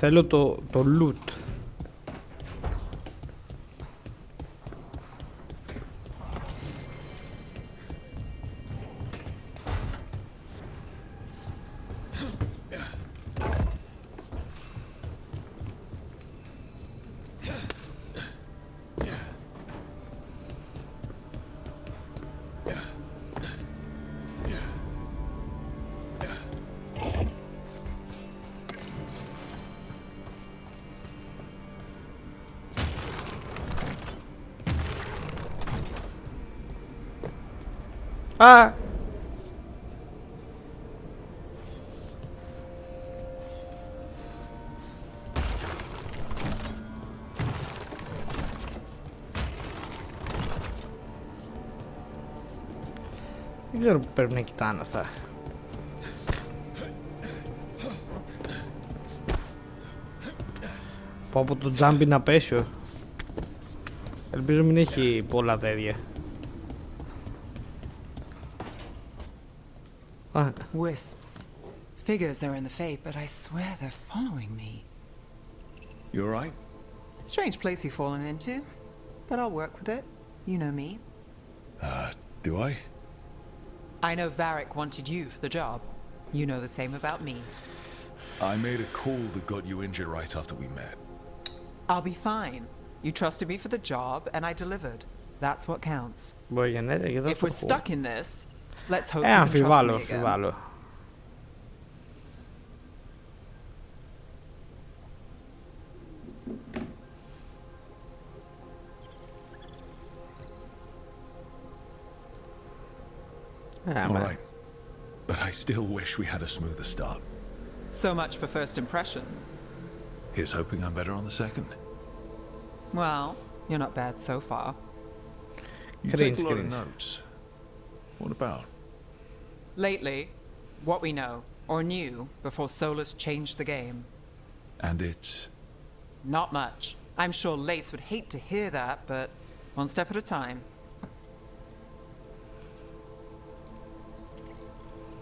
Θέλω το loot. Α! Δεν ξέρω που πρέπει να κοιτάνε αυτά. Πω από το τζάμπι να πέσω. Ελπίζω μην έχει πολλά τέτοια.
Wisps. Figures are in the fate, but I swear they're following me.
You alright?
Strange place you've fallen into, but I'll work with it. You know me.
Do I?
I know Varric wanted you for the job. You know the same about me.
I made a call that got you injured right after we met.
I'll be fine. You trusted me for the job, and I delivered. That's what counts. If we're stuck in this, let's hope you can trust me again.
Αμφιβάλλω.
Alright. But I still wish we had a smoother start.
So much for first impressions.
Here's hoping I'm better on the second.
Well, you're not bad so far.
You take a lot of notes. What about?
Lately, what we know, or knew, before Solus changed the game.
And it's...
Not much. I'm sure Lace would hate to hear that, but one step at a time.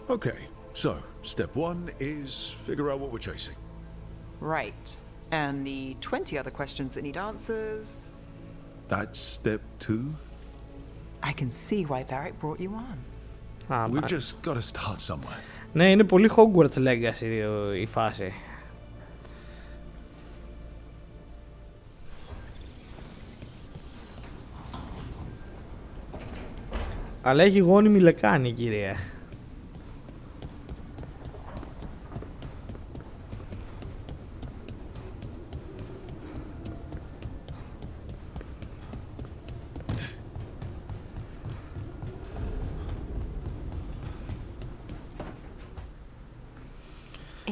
Okay, so, step one is figure out what we're chasing.
Right. And the 20 other questions that need answers...
That's step two?
I can see why Varric brought you on.
We've just got to start somewhere.
Ναι, είναι πολύ Hogwarts Legacy η φάση. Αλλά έχει γόνιμη λεκάνη, κύριε.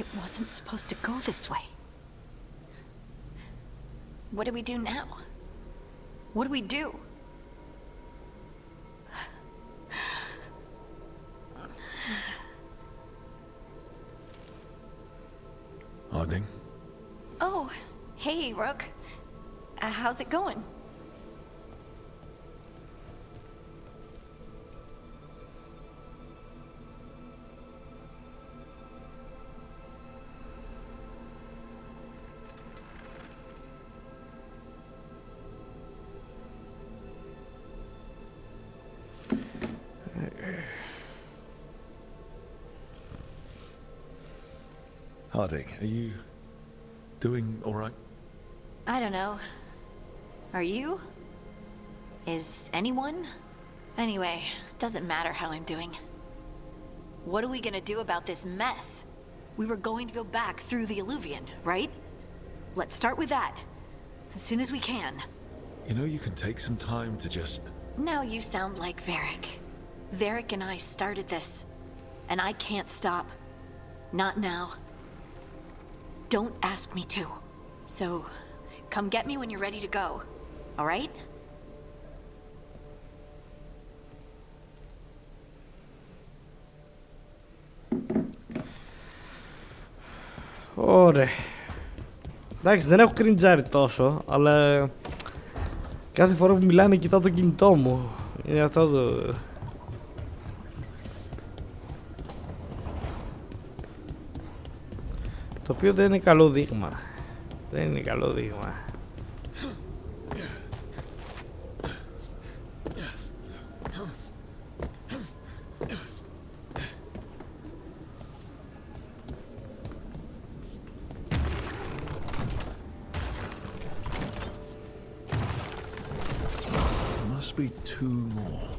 It wasn't supposed to go this way. What do we do now? What do we do?
Harding?
Oh, hey, Rook. How's it going?
Harding, are you doing all right?
I don't know. Are you? Is anyone? Anyway, doesn't matter how I'm doing. What are we gonna do about this mess? We were going to go back through the Alluvion, right? Let's start with that. As soon as we can.
You know, you can take some time to just...
Now you sound like Varric. Varric and I started this. And I can't stop. Not now. Don't ask me to. So, come get me when you're ready to go. All right?
Ωραία. Εντάξει, δεν έχω κριντζάρει τόσο, αλλά κάθε φορά που μιλάνε κοιτάω το κινητό μου. Είναι αυτό το... Το οποίο δεν είναι καλό δείγμα. Δεν είναι καλό δείγμα.
Must be two more.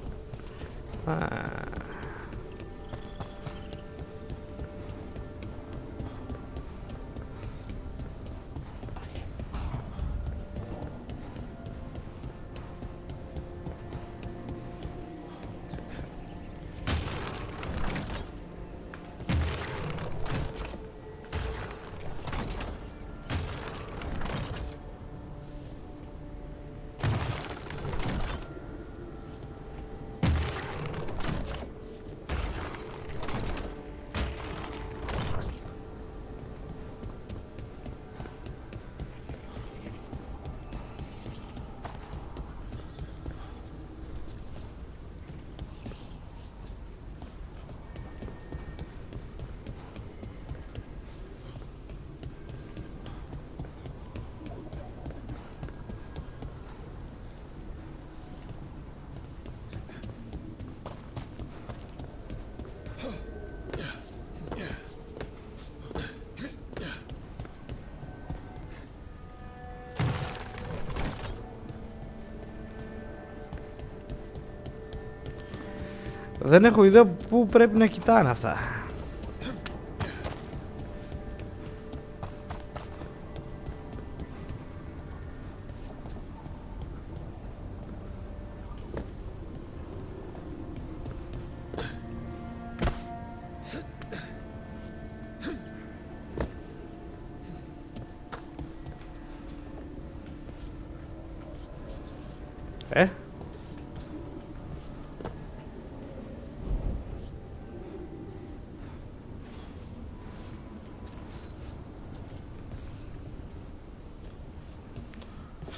Δεν έχω ιδέα πού πρέπει να κοιτάνε αυτά.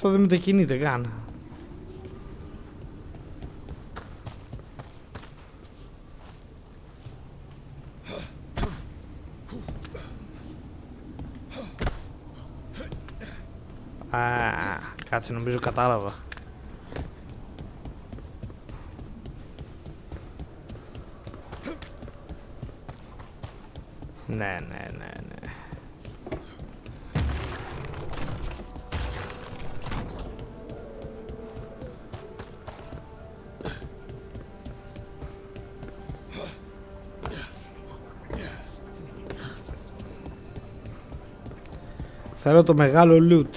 Αυτό δεν μετακινείται καν. Κάτσε, νομίζω κατάλαβα. Ναι. Θέλω το μεγάλο loot.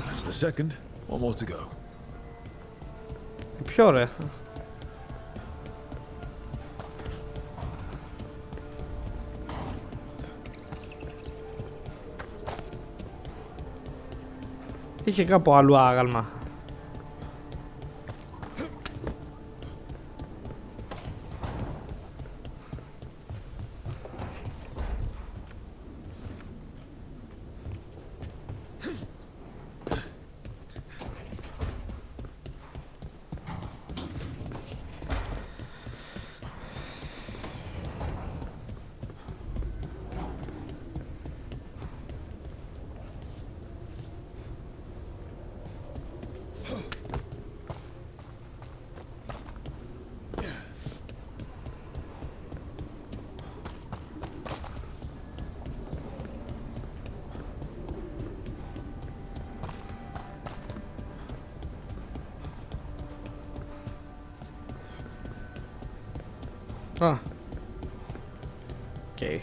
That's the second. One more to go.
Ποιο ρε? Είχε κάπου αλλού άγαλμα. Ah. Okay.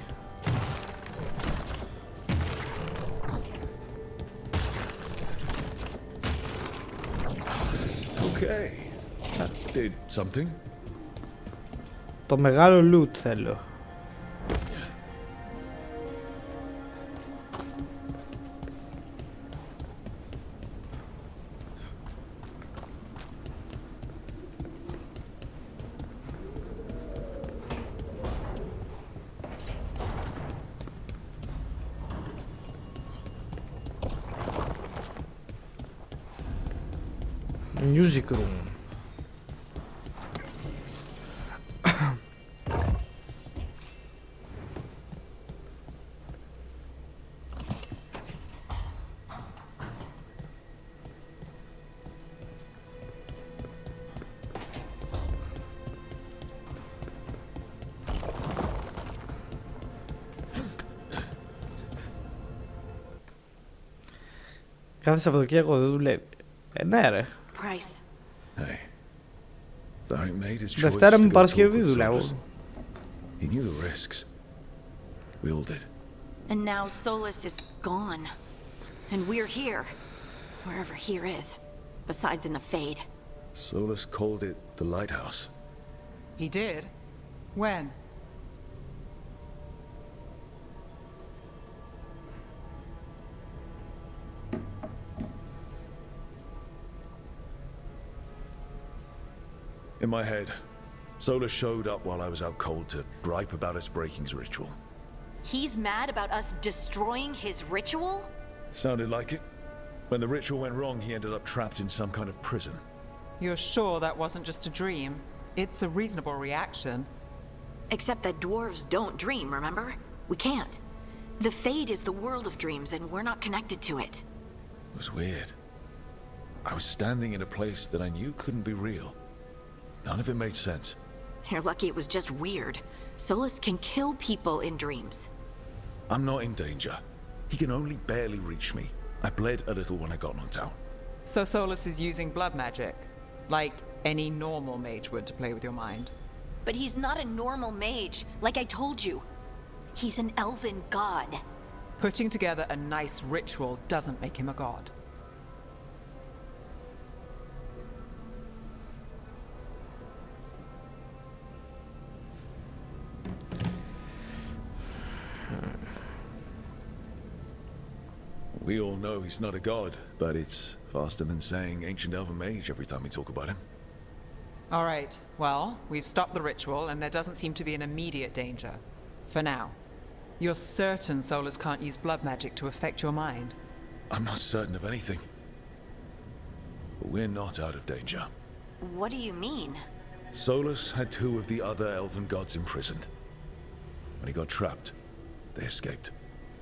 Okay. That did something.
Το μεγάλο loot θέλω. Music room. Κάθε Σαββατοκύριακο δεν δουλεύει. Ναι ρε.
Price.
Hey. Varric made his choice
Δευτέρα
to
με
go
Παρασκευή
talk with
δουλεύω.
Solus. He knew the risks. We all did.
And now Solus is gone. And we're here. Wherever here is. Besides in the Fade.
Solus called it the lighthouse.
He did? When?
In my head, Solus showed up while I was out cold to gripe about us breaking's ritual.
He's mad about us destroying his ritual?
Sounded like it. When the ritual went wrong, he ended up trapped in some kind of prison.
You're sure that wasn't just a dream? It's a reasonable reaction.
Except that dwarves don't dream, remember? We can't. The Fade is the world of dreams, and we're not connected to it.
It was weird. I was standing in a place that I knew couldn't be real. None of it made sense.
You're lucky it was just weird. Solus can kill people in dreams.
I'm not in danger. He can only barely reach me. I bled a little when I got knocked out.
So Solus is using blood magic? Like any normal mage would to play with your mind?
But he's not a normal mage, like I told you. He's an elven god.
Putting together a nice ritual doesn't make him a god.
We all know he's not a god, but it's faster than saying ancient elven mage every time we talk about him.
All right, well, we've stopped the ritual and there doesn't seem to be an immediate danger. For now. You're certain Solus can't use blood magic to affect your mind?
I'm not certain of anything. But we're not out of danger.
What do you mean?
Solus had two of the other elven gods imprisoned. When he got trapped, they escaped.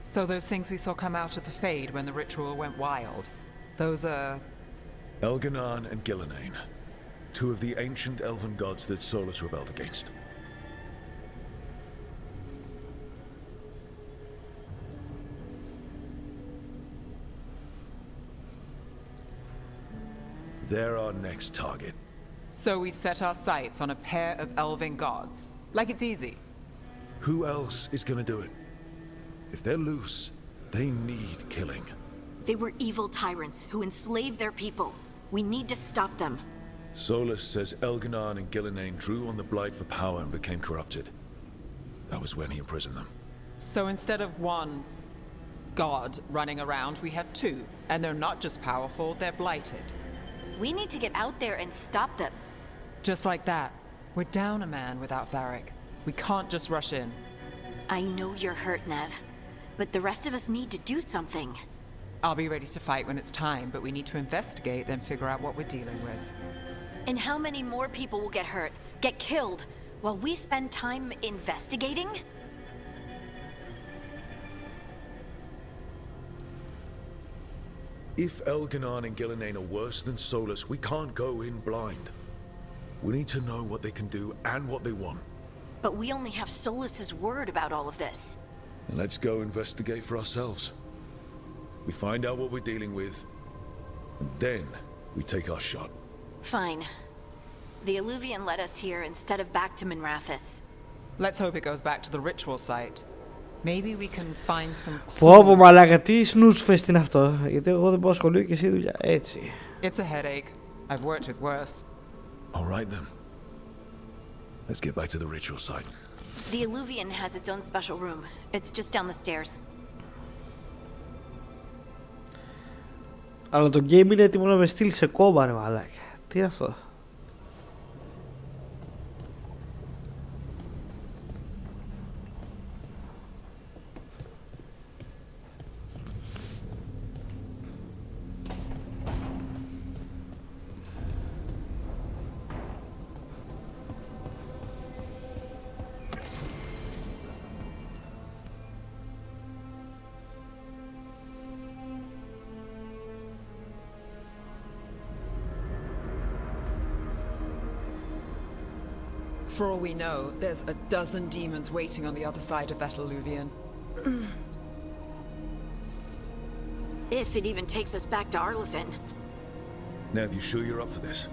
So those things we saw come out of the Fade when the ritual went wild, those are...
Elganan and Gillenane. Two of the ancient elven gods that Solus rebelled against. They're our next target.
So we set our sights on a pair of elven gods. Like it's easy.
Who else is gonna do it? If they're loose, they need killing.
They were evil tyrants who enslaved their people. We need to stop them.
Solus says Elganan and Gillenane drew on the Blight for power and became corrupted. That was when he imprisoned them.
So instead of one god running around, we have two. And they're not just powerful, they're blighted.
We need to get out there and stop them.
Just like that. We're down a man without Varric. We can't just rush in.
I know you're hurt, Nev. But the rest of us need to do something.
I'll be ready to fight when it's time, but we need to investigate, then figure out what we're dealing with.
And how many more people will get hurt, get killed, while we spend time investigating?
If Elganan and Gillenane are worse than Solus, we can't go in blind. We need to know what they can do and what they want.
But we only have Solus's word about all of this.
And let's go investigate for ourselves. We find out what we're dealing with, and then we take our shot.
Fine. The Illuvian led us here instead of back to Minrathous.
Let's hope it goes back to the ritual site. Maybe we can find some
Πω πω μαλάκα, τι snooze fest είναι αυτό. Γιατί εγώ δεν πάω σχολείο και εσύ δουλειά. Έτσι.
It's a headache. I've worked with worse.
All right then. Let's get back to the ritual site.
The Illuvian has its own special room. It's just down the stairs.
Αλλά το game είναι έτοιμο να με στείλει σε κόμμα ρε μαλάκα. Τι είναι αυτό.
For all we know, there's a dozen demons waiting on the other side of that alluvion.
If it even takes us back to Arlethan.
Nev, you sure you're up for this?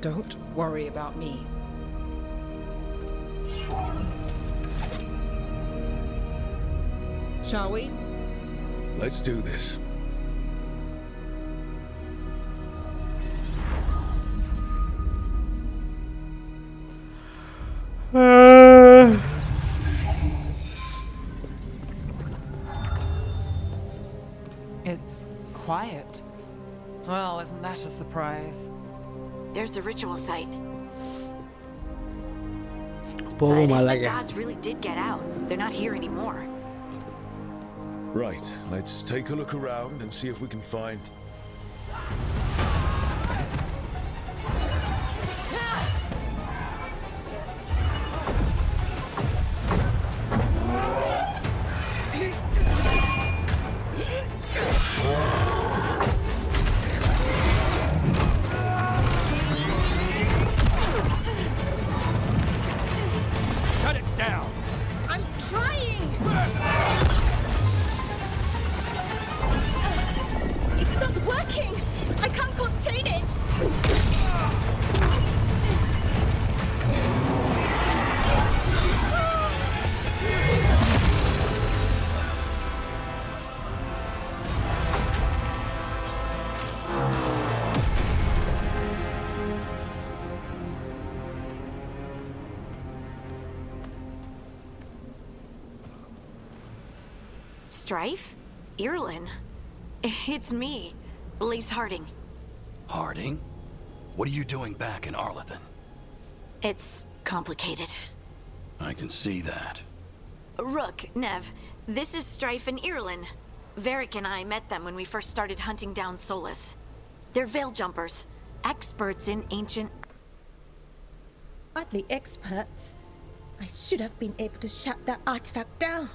Don't worry about me. Shall we?
Let's do this.
It's quiet. Well, isn't that a surprise?
There's the ritual site.
Pobre
But if the
malaga.
gods really did get out, they're not here anymore.
Right, let's take a look around and see if we can find...
Cut it down!
I'm trying! It's not working! I can't contain it!
Strife? Irlin? It's me, Lise Harding.
Harding? What are you doing back in Arlethan?
It's complicated.
I can see that.
Rook, Nev, this is Strife and Irlin. Varric and I met them when we first started hunting down Solus. They're veil jumpers, experts in ancient...
Hardly experts. I should have been able to shut that artifact down.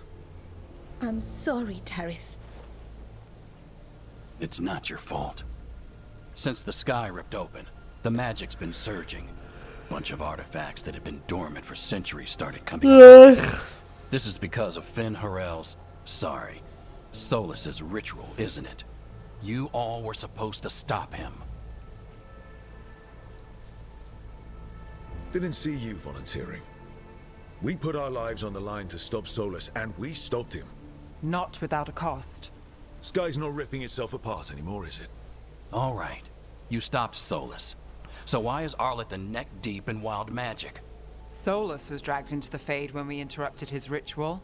I'm sorry, Tarith.
It's not your fault. Since the sky ripped open, the magic's been surging. Bunch of artifacts that had been dormant for centuries started coming up. This is because of Finn Harel's... sorry, Solus's ritual, isn't it? You all were supposed to stop him.
Didn't see you volunteering. We put our lives on the line to stop Solus, and we stopped him.
Not without a cost.
Sky's not ripping itself apart anymore, is it?
All right, you stopped Solus. So why is Arlethan neck deep in wild magic?
Solus was dragged into the Fade when we interrupted his ritual,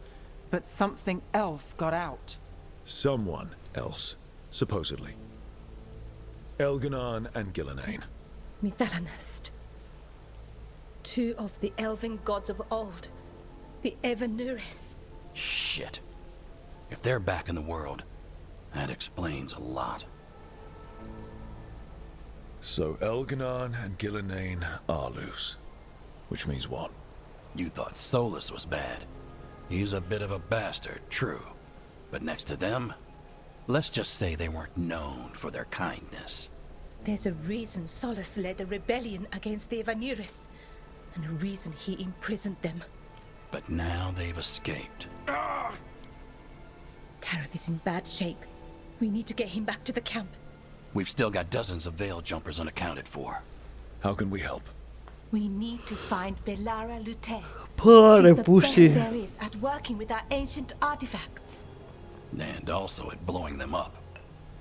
but something else got out.
Someone else, supposedly. Elganon and Gillenane.
Mithalanast. Two of the elven gods of old. The Evanuris.
Shit. If they're back in the world, that explains a lot.
So Elganon and Gillenane are loose. Which means what?
You thought Solus was bad. He's a bit of a bastard, true. But next to them, let's just say they weren't known for their kindness.
There's a reason Solus led a rebellion against the Evanuris, and a reason he imprisoned them.
But now they've escaped.
Tarith is in bad shape. We need to get him back to the camp.
We've still got dozens of veil jumpers unaccounted for.
How can we help?
We need to find Belara Lute.
Poor
She's the
Pussy.
best there is at working with our ancient artifacts.
And also at blowing them up.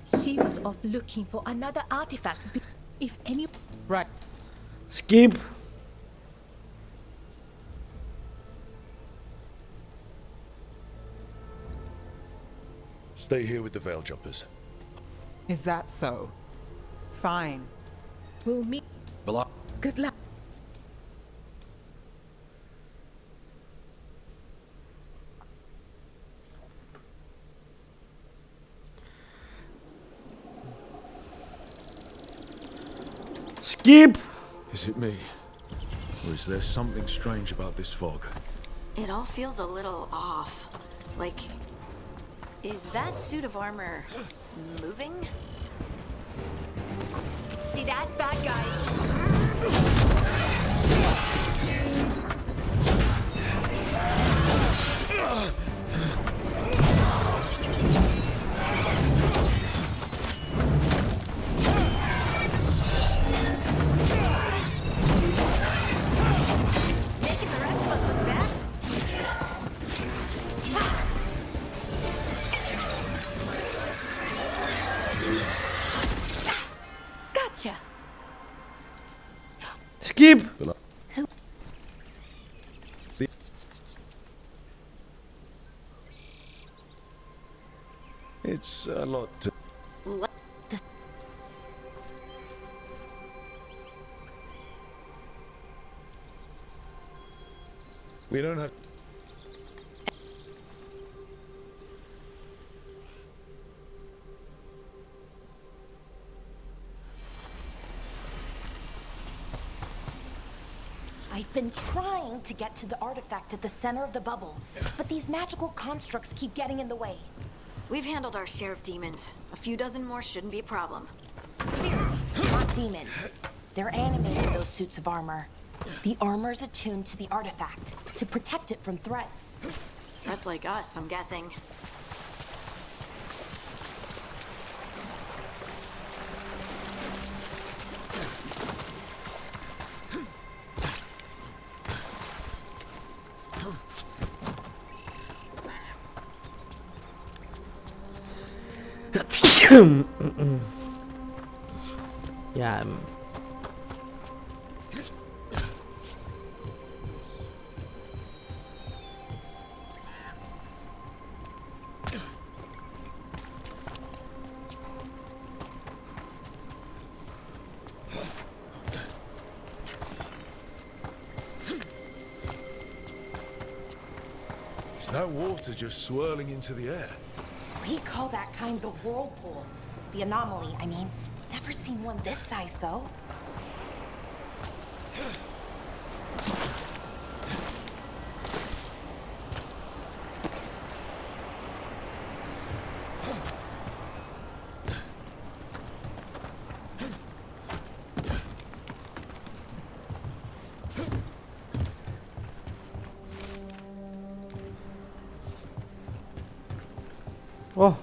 She was off looking for another artifact. If any...
Right.
Skip.
Stay here with the Veil Jumpers.
Is that so? Fine.
We'll meet.
Block.
Good luck.
Skip.
Is it me? Or is there something strange about this fog?
It all feels a little off. Like, is that suit of armor moving? See that? bad guys. Making the rest of us look bad. Gotcha.
Skip!
It's a lot to... We don't have...
I've been trying to get to the artifact at the center of the bubble, but these magical constructs keep getting in the way.
We've handled our share of demons. A few dozen more shouldn't be a problem.
Spirits, not demons. They're animating those suits of armor. The armor's attuned to the artifact to protect it from threats.
Threats like us, I'm guessing.
Yeah.
Is that water just swirling into the air?
We call that kind the whirlpool. The anomaly, I mean. Never seen one this size, though.
Oh.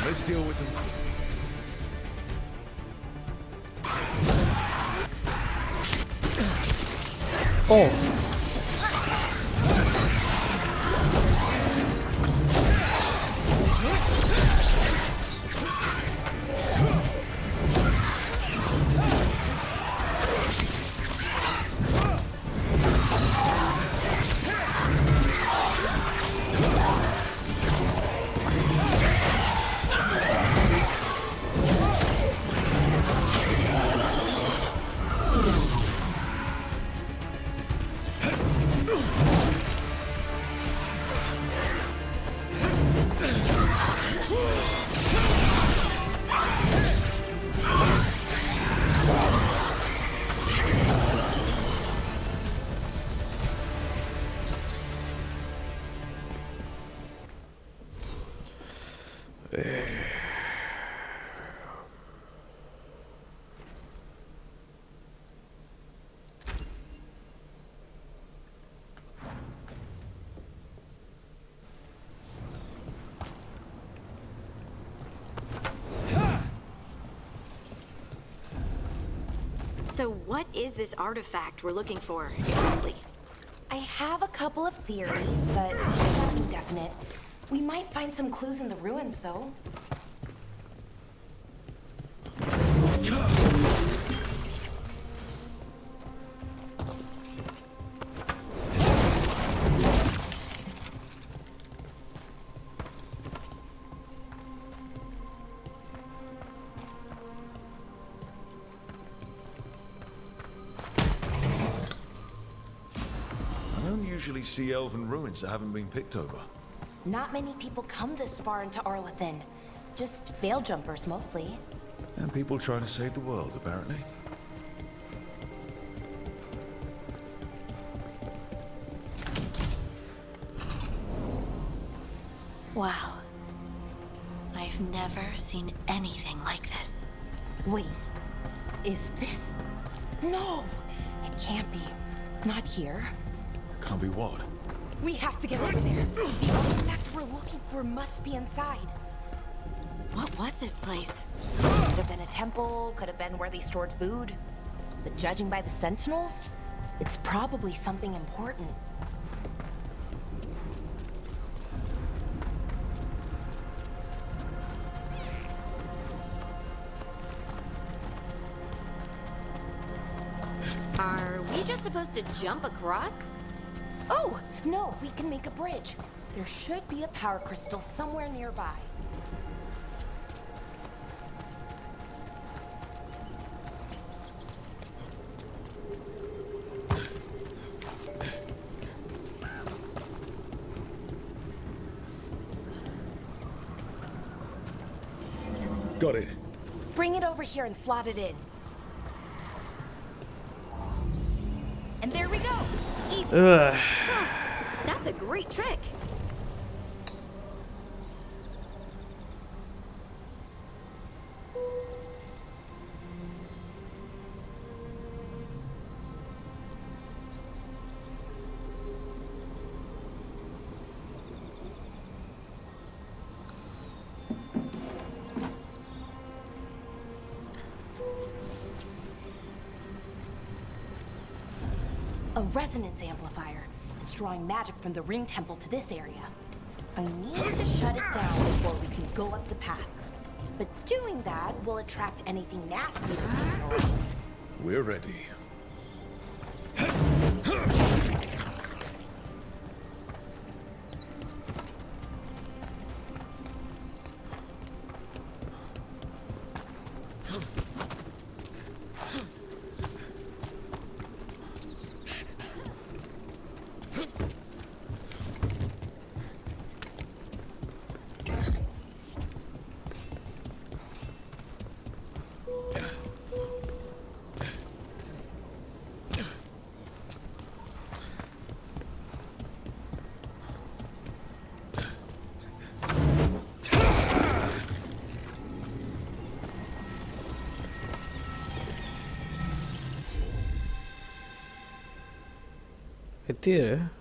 Let's deal with them.
Oh.
So what is this artifact we're looking for, exactly?
I have a couple of theories, but nothing definite. We might find some clues in the ruins, though.
I don't usually see elven ruins that haven't been picked over.
Not many people come this far into Arlathan. Just veil jumpers, mostly.
And people trying to save the world, apparently.
Wow. I've never seen anything like this.
Wait, is this? No, it can't be. Not here.
Can't be what?
We have to get over there. The artifact we're looking for must be inside.
What was this place?
Could have been a temple, could have been where they stored food. But judging by the sentinels, it's probably something important.
Are we just supposed to jump across?
Oh, no, we can make a bridge. There should be a power crystal somewhere nearby.
Got it.
Bring it over here and slot it in. And there we go. Easy.
That's a great trick.
A resonance amplifier. It's drawing magic from the ring temple to this area. I need to shut it down before we can go up the path. But doing that will attract anything nasty that's hanging around.
We're ready.
Τι ρε.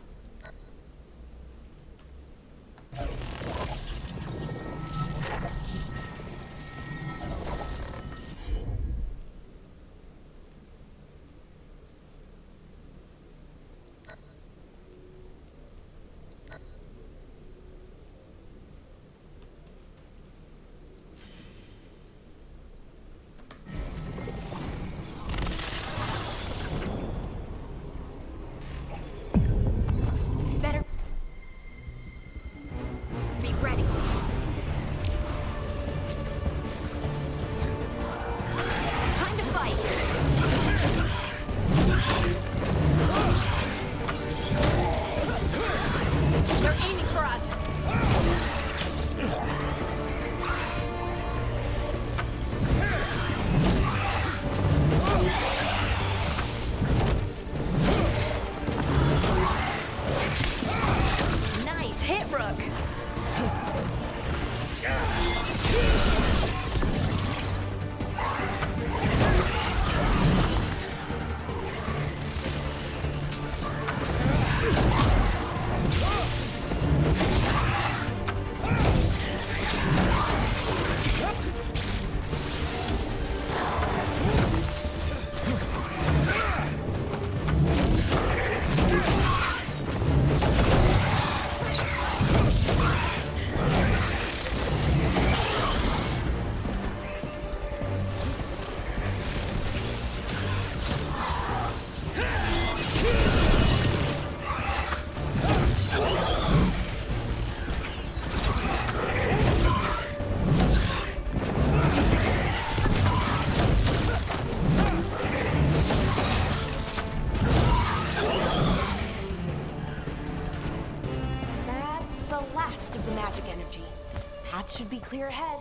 clear ahead.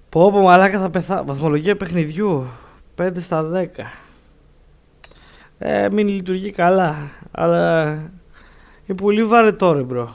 Πω πω μαλάκα θα πεθά. Βαθμολογία παιχνιδιού 5 στα 10. Μην λειτουργεί καλά. Αλλά είναι πολύ βαρετό ρε μπρο.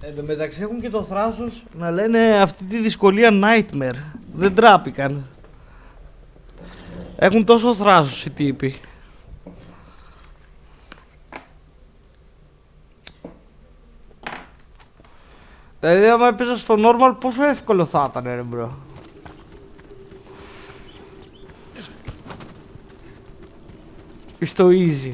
Εν τω μεταξύ έχουν και το θράσος να λένε αυτή τη δυσκολία Nightmare. Δεν τράπηκαν. Έχουν τόσο θράσος οι τύποι. Δηλαδή άμα έπαιζα στο normal πόσο εύκολο θα ήταν ρε μπρο. Στο easy.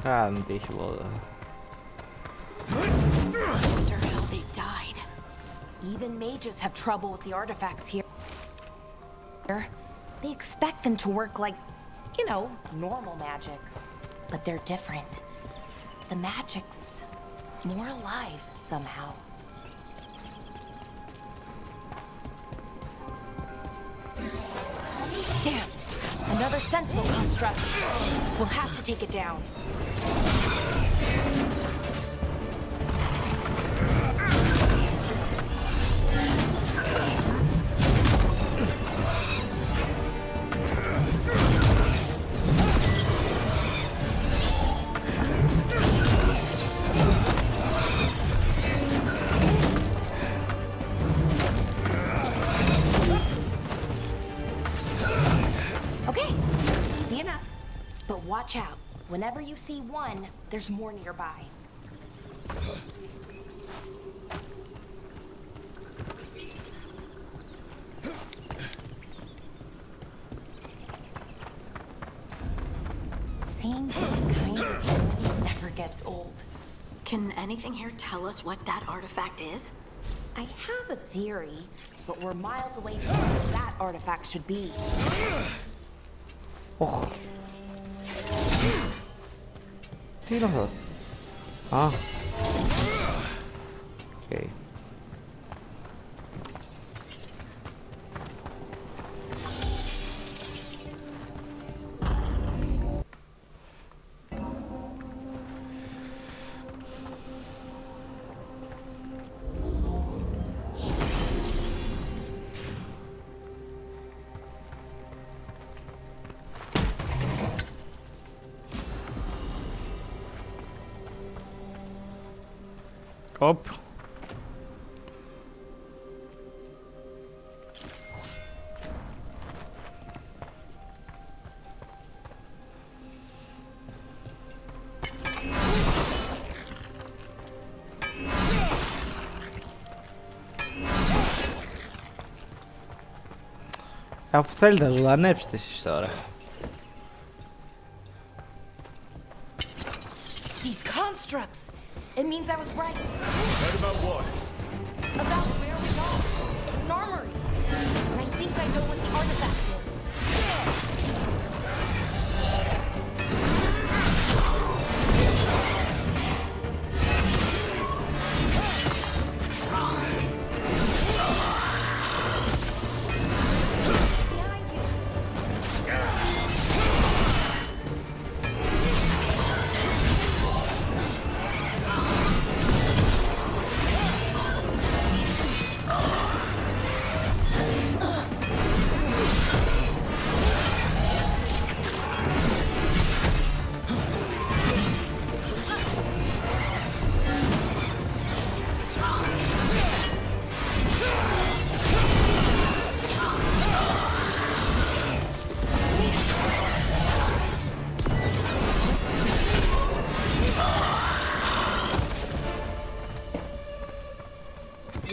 Αν τύχει βόδα.
Wonder how they died. Even mages have trouble with the artifacts here. They expect them to work like, you know, normal magic. But they're different. The magic's more alive somehow. Damn! Another sentinel construct. We'll have to take it down. Watch out. Whenever you see one, there's more nearby. Seeing these kinds of things never gets old.
Can anything here tell us what that artifact is?
I have a theory, but we're miles away from where that artifact should be.
Oh. Τι είναι αυτό? Α. Okay. Hop. Αφού θέλετε να ζωντανέψετε εσείς τώρα.
These constructs! It means I was right.
Right about what?
About where we are. It's an armory. And I think I know what the artifact is.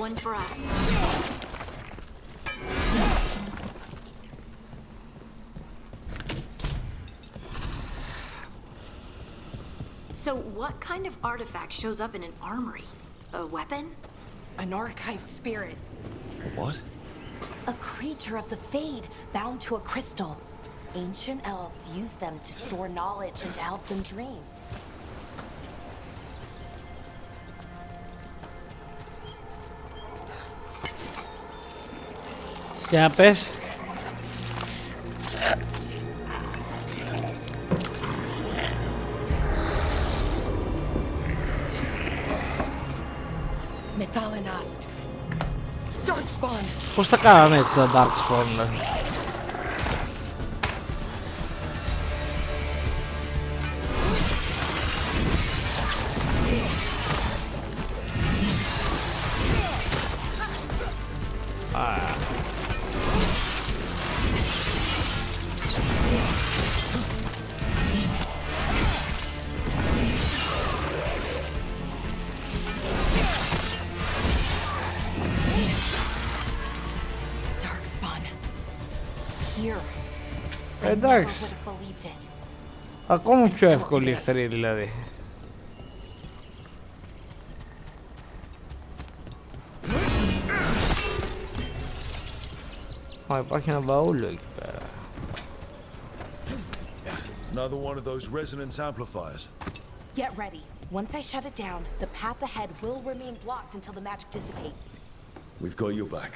One for us. So what kind of artifact shows up in an armory? A weapon?
An archive spirit.
What?
A creature of the Fade bound to a crystal. Ancient elves use them to store knowledge and to help them dream.
Για πες.
Methalinast. Darkspawn.
Πώς τα κάνανε έτσι τα Darkspawn? Εντάξει. Ακόμα πιο εύκολη εχθρή δηλαδή. Μα υπάρχει ένα βαούλο εκεί πέρα.
Another one of those resonance amplifiers.
Get ready. Once I shut it down, the path ahead will remain blocked until the magic dissipates.
We've got your back.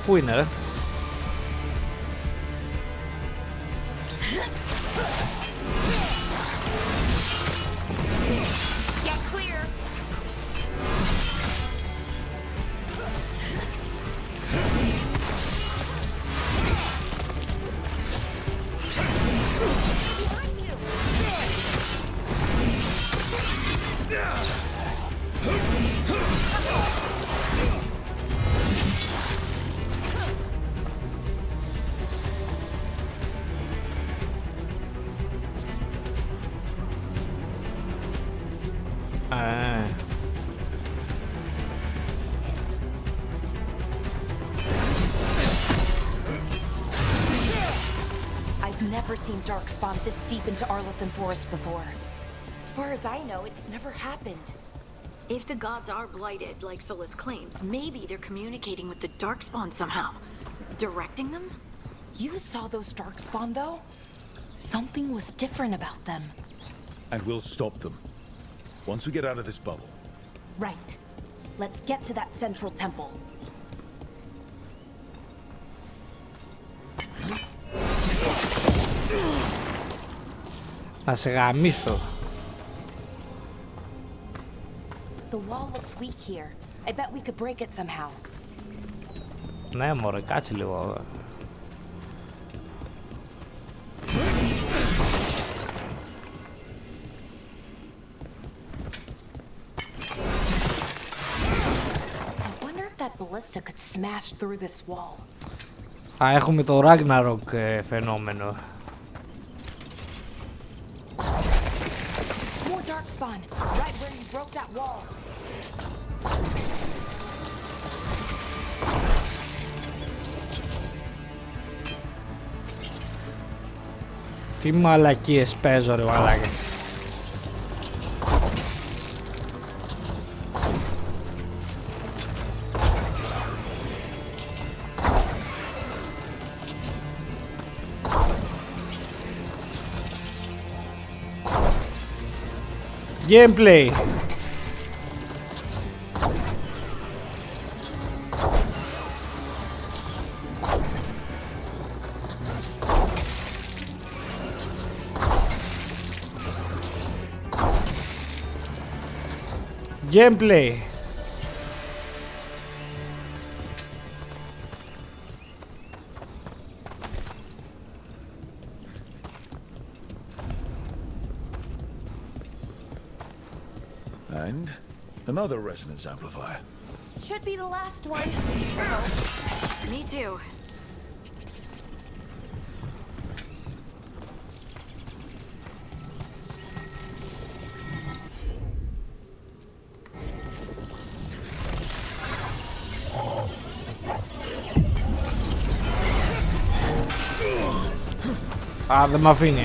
Πού είναι ρε?
I've never seen Darkspawn this deep into Arlothan Forest before. As far as I know, it's never happened.
If the gods are blighted, like Solus claims, maybe they're communicating with the Darkspawn somehow. Directing them?
You saw those Darkspawn, though? Something was different about them.
And we'll stop them. Once we get out of this bubble.
Right. Let's get to that central temple.
Να σε γαμίσω.
The wall looks weak here. I bet we could break it somehow.
Ναι μωρέ, κάτσε λίγο.
that ballista could smash through this wall.
Α, έχουμε το Ragnarok φαινόμενο.
More darkspawn, right where you broke that wall.
Τι μαλακίες παίζω ρε μαλάκα. Gameplay. Gameplay.
And another resonance amplifier.
Should be the last one.
Me too.
Α, δεν μ' αφήνει,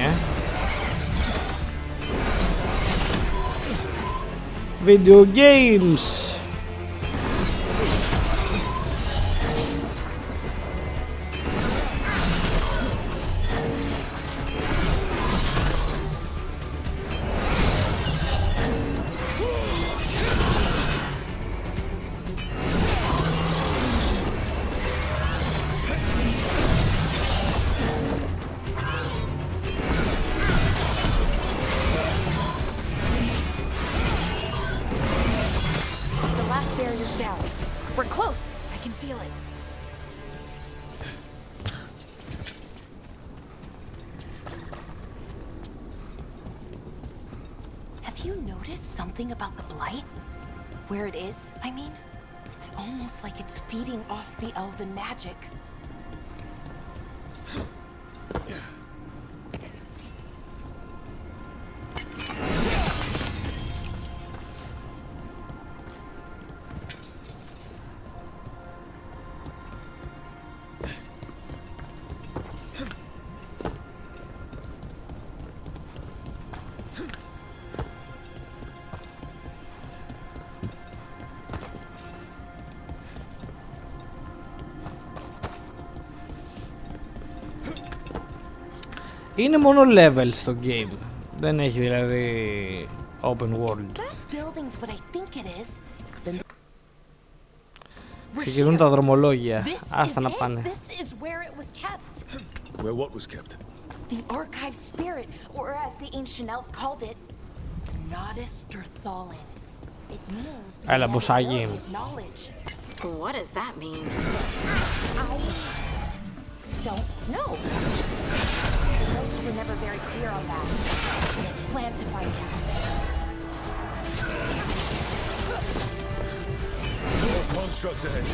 Video games.
We're close. I can feel it. Have you noticed something about the blight? Where it is, I mean? It's almost like it's feeding off the elven magic.
Είναι μόνο level στο game. Δεν έχει δηλαδή open world. Ξεκινούν τα δρομολόγια. Άστα να πάνε.
Where what was kept?
The archive spirit, or as the ancient elves called it, Nodis-Durthalin. It means the
Έλα,
knowledge.
What does that mean?
I don't know. The notes were never very clear on that. Plan to find out.
More constructs ahead.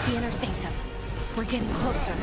The inner sanctum. We're getting closer.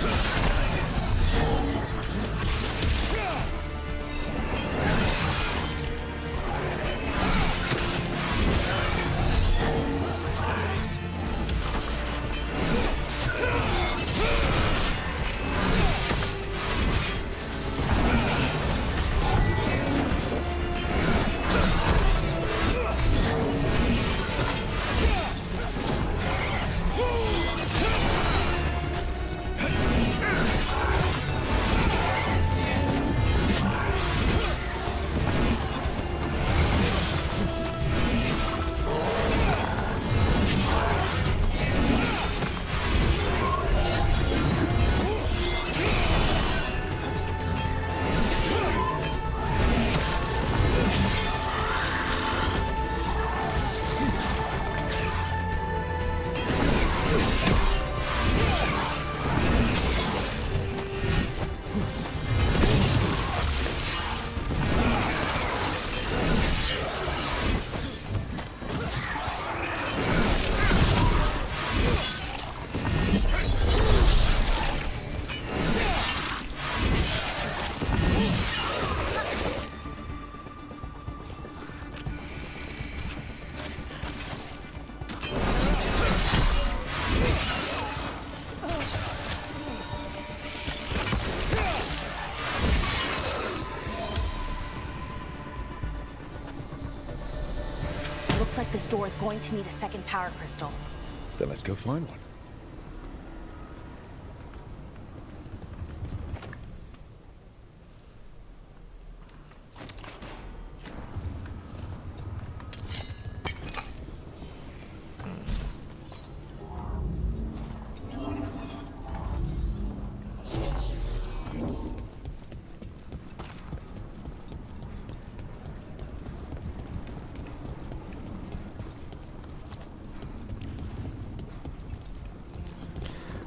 Looks like this door is going to need a second power crystal.
Then let's go find one.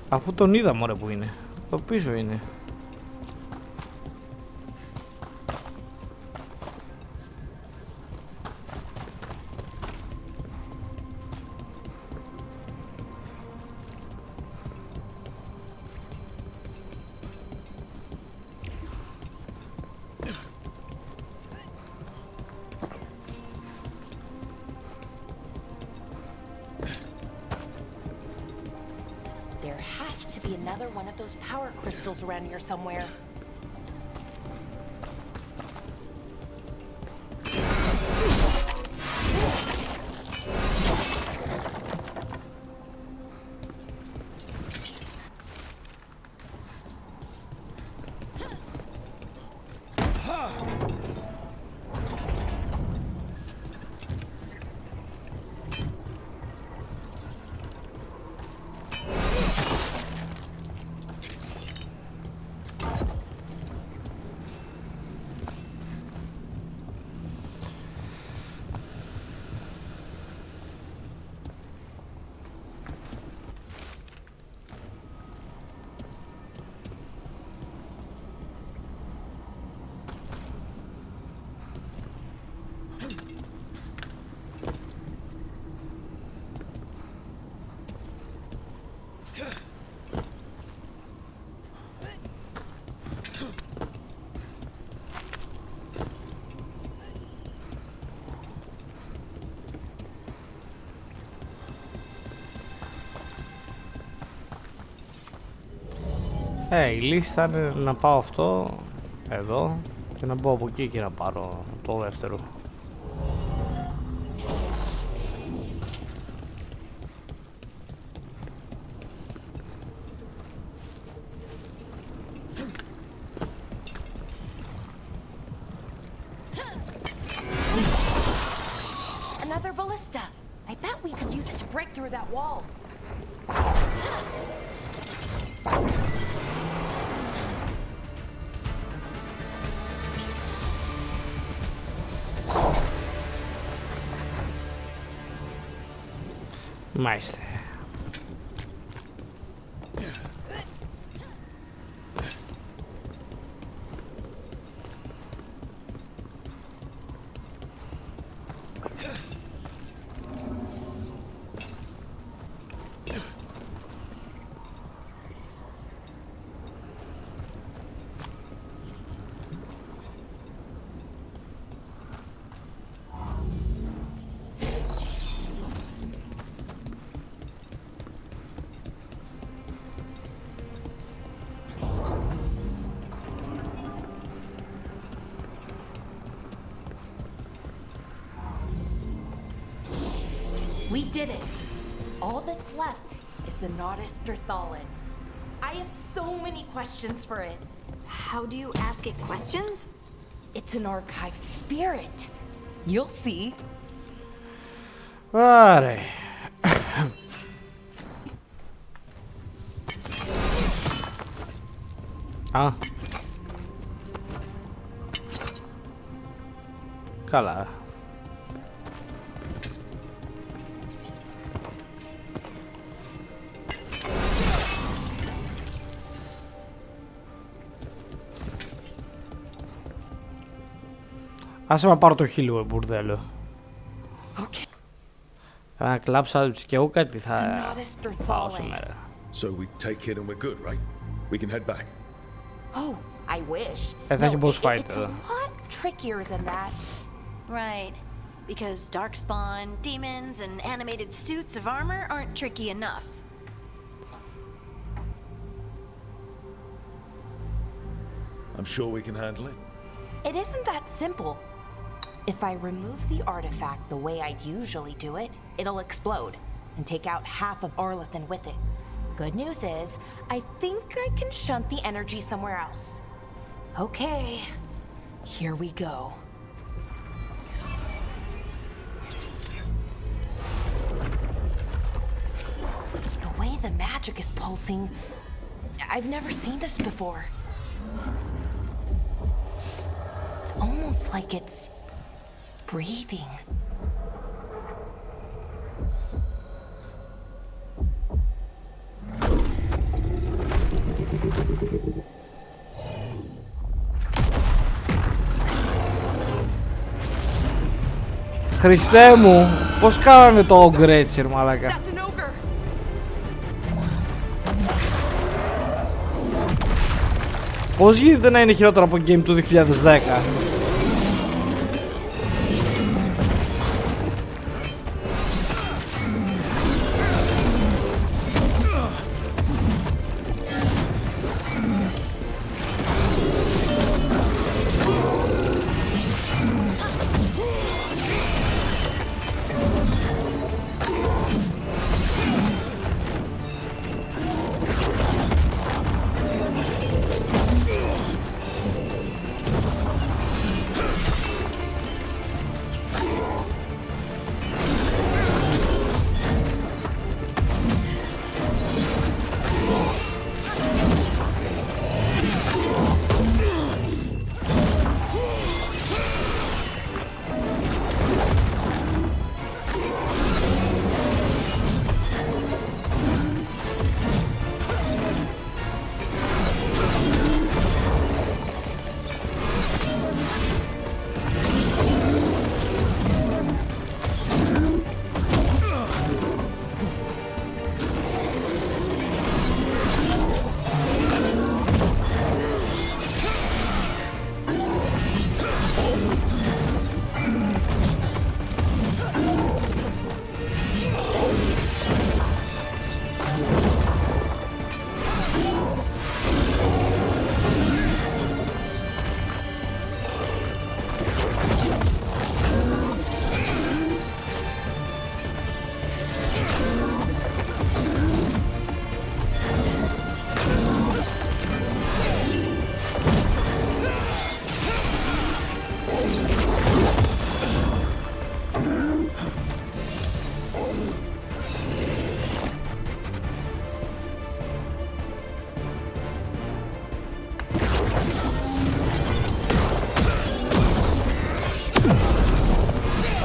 Αφού τον είδα μωρέ που είναι. Το πίσω είναι.
There has to be another one of those power crystals around here somewhere.
Η λύση θα είναι να πάω αυτό εδώ και να μπω από εκεί και να πάρω το δεύτερο.
Another ballista. I bet we could use it to break through that wall.
Μάλιστα.
We did it. All that's left is the Nodus Strathallan. I have so many questions for it.
How do you ask it questions?
It's an archive spirit. You'll see.
Άρε. Α. Καλά. Άσε να πάρω το χείλιο, μπουρδέλο. Να κλάψα κι εγώ κάτι θα πάω σήμερα.
So we take it and we're good, right? We can head back.
Oh, I wish.
Θα έχει boss fight
It's a
εδώ.
lot trickier than that.
Right. Because darkspawn, demons, and animated suits of armor aren't tricky enough.
I'm sure we can handle it.
It isn't that simple. If I remove the artifact the way I'd usually do it, it'll explode and take out half of Arlathan with it. Good news is, I think I can shunt the energy somewhere else. Okay, here we go. The way the magic is pulsing, I've never seen this before. It's almost like it's breathing.
Χριστέ μου, πώς κάνανε το ogre έτσι ρε μαλάκα. Πώς γίνεται να είναι χειρότερο από game του 2010?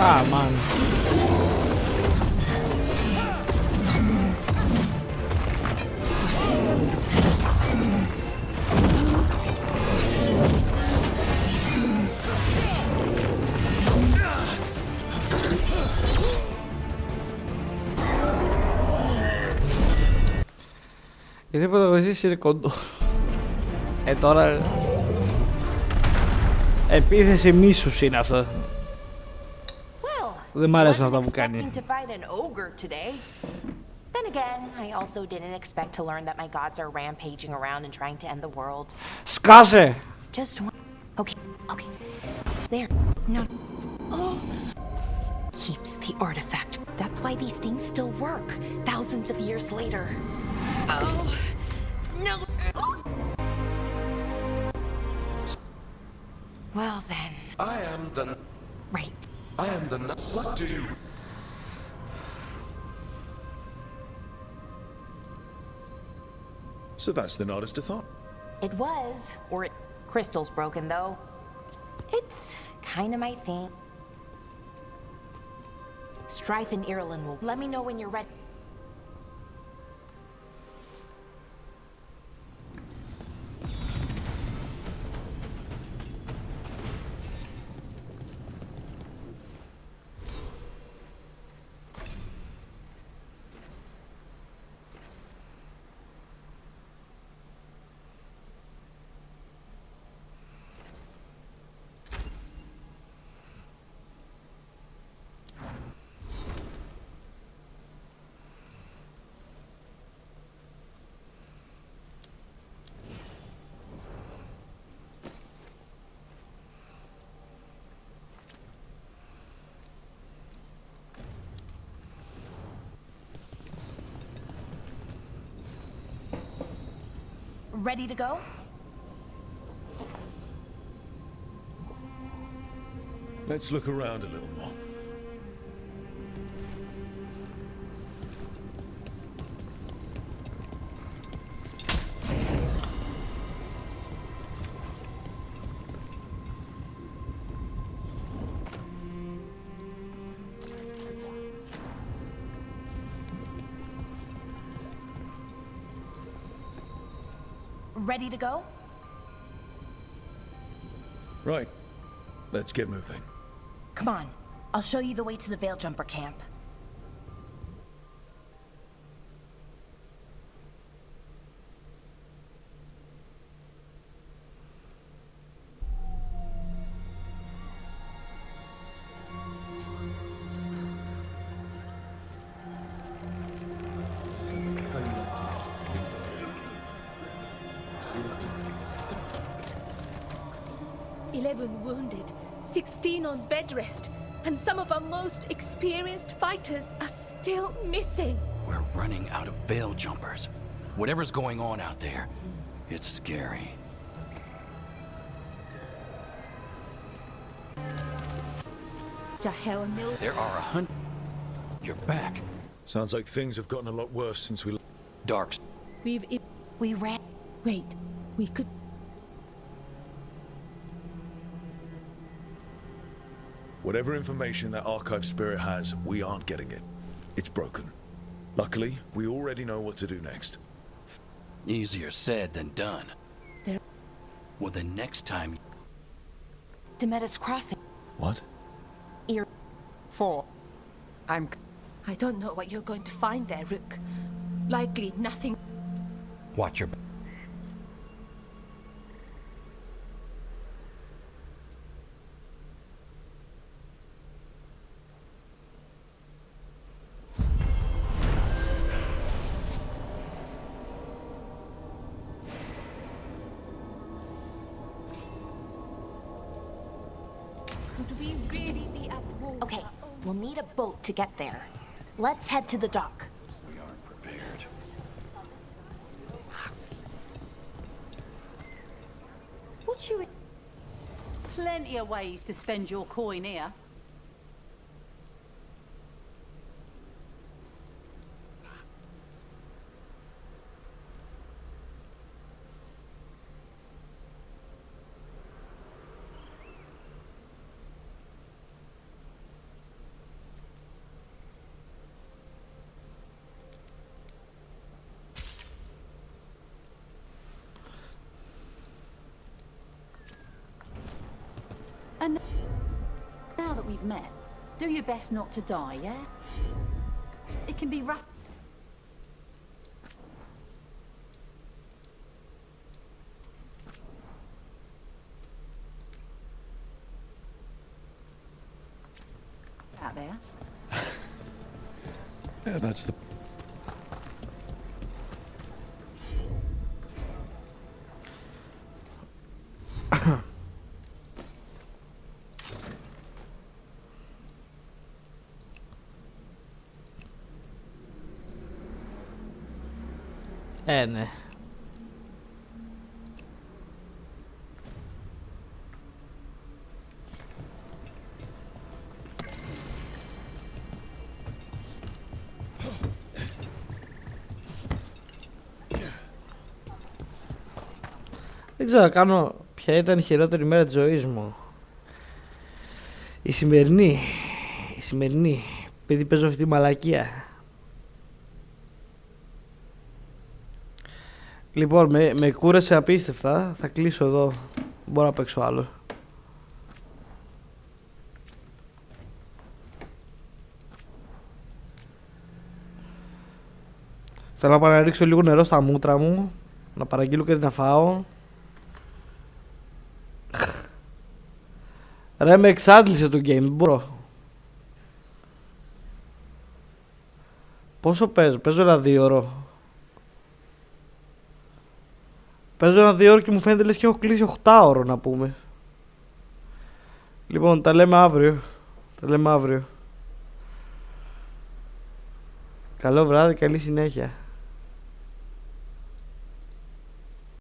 Ah, man. Γιατί ο πρωταγωνιστής είναι κοντό. Τώρα... επίθεση μίσους είναι αυτό. Δεν μ' αρέσουν αυτά που κάνει.
Then again, I also didn't expect to learn that my gods are rampaging around and trying to end the world.
Σκάσε!
Just one. Okay, okay. There. No. Oh. Keeps the artifact. That's why these things still work, thousands of years later. Oh. No. Oh. Well then.
I am the...
Right.
I am the... What do you...
So that's the Nardistathon?
It was, or it... Crystal's broken, though. It's kind of my thing. Strife and Ireland will... Let me know when you're ready. Ready to go?
Let's look around a little more.
Ready to go?
Right. Let's get moving.
Come on. I'll show you the way to the Veil Jumper camp.
Wounded, 16 on bed rest, and some of our most experienced fighters are still missing.
We're running out of veil jumpers. Whatever's going on out there, it's scary. There are 100. You're back.
Sounds like things have gotten a lot worse since we...
Darks.
We ran.
Wait, we could...
Whatever information that archive spirit has, we aren't getting it. It's broken. Luckily, we already know what to do next.
Easier said than done.
There...
Well, the next time...
Demetis Crossing.
What?
Ear...
4.
I don't know what you're going to find there, Rook. Likely nothing.
Watch your...
Okay, we'll need a boat to get there. Let's head to the dock.
We aren't prepared.
What you... Plenty of ways to spend your coin here. And now that we've met, do your best not to die, yeah? It can be rough. Out there.
Yeah, that's the...
Ναι. Δεν ξέρω να κάνω ποια ήταν η χειρότερη μέρα της ζωής μου. Η σημερινή. Επειδή παίζω αυτή τη μαλακία. Λοιπόν, με κούρασε απίστευτα. Θα κλείσω εδώ. Μπορώ να παίξω άλλο. Θέλω να πάω να ρίξω λίγο νερό στα μούτρα μου. Να παραγγείλω κάτι να φάω. Ρε, με εξάντλησε το game, μπορώ. Πόσο παίζω? Παίζω ένα 2ωρο. Παίζω ένα 2ωρο και μου φαίνεται λες και έχω κλείσει 8ωρο να πούμε. Λοιπόν, τα λέμε αύριο. Καλό βράδυ, καλή συνέχεια.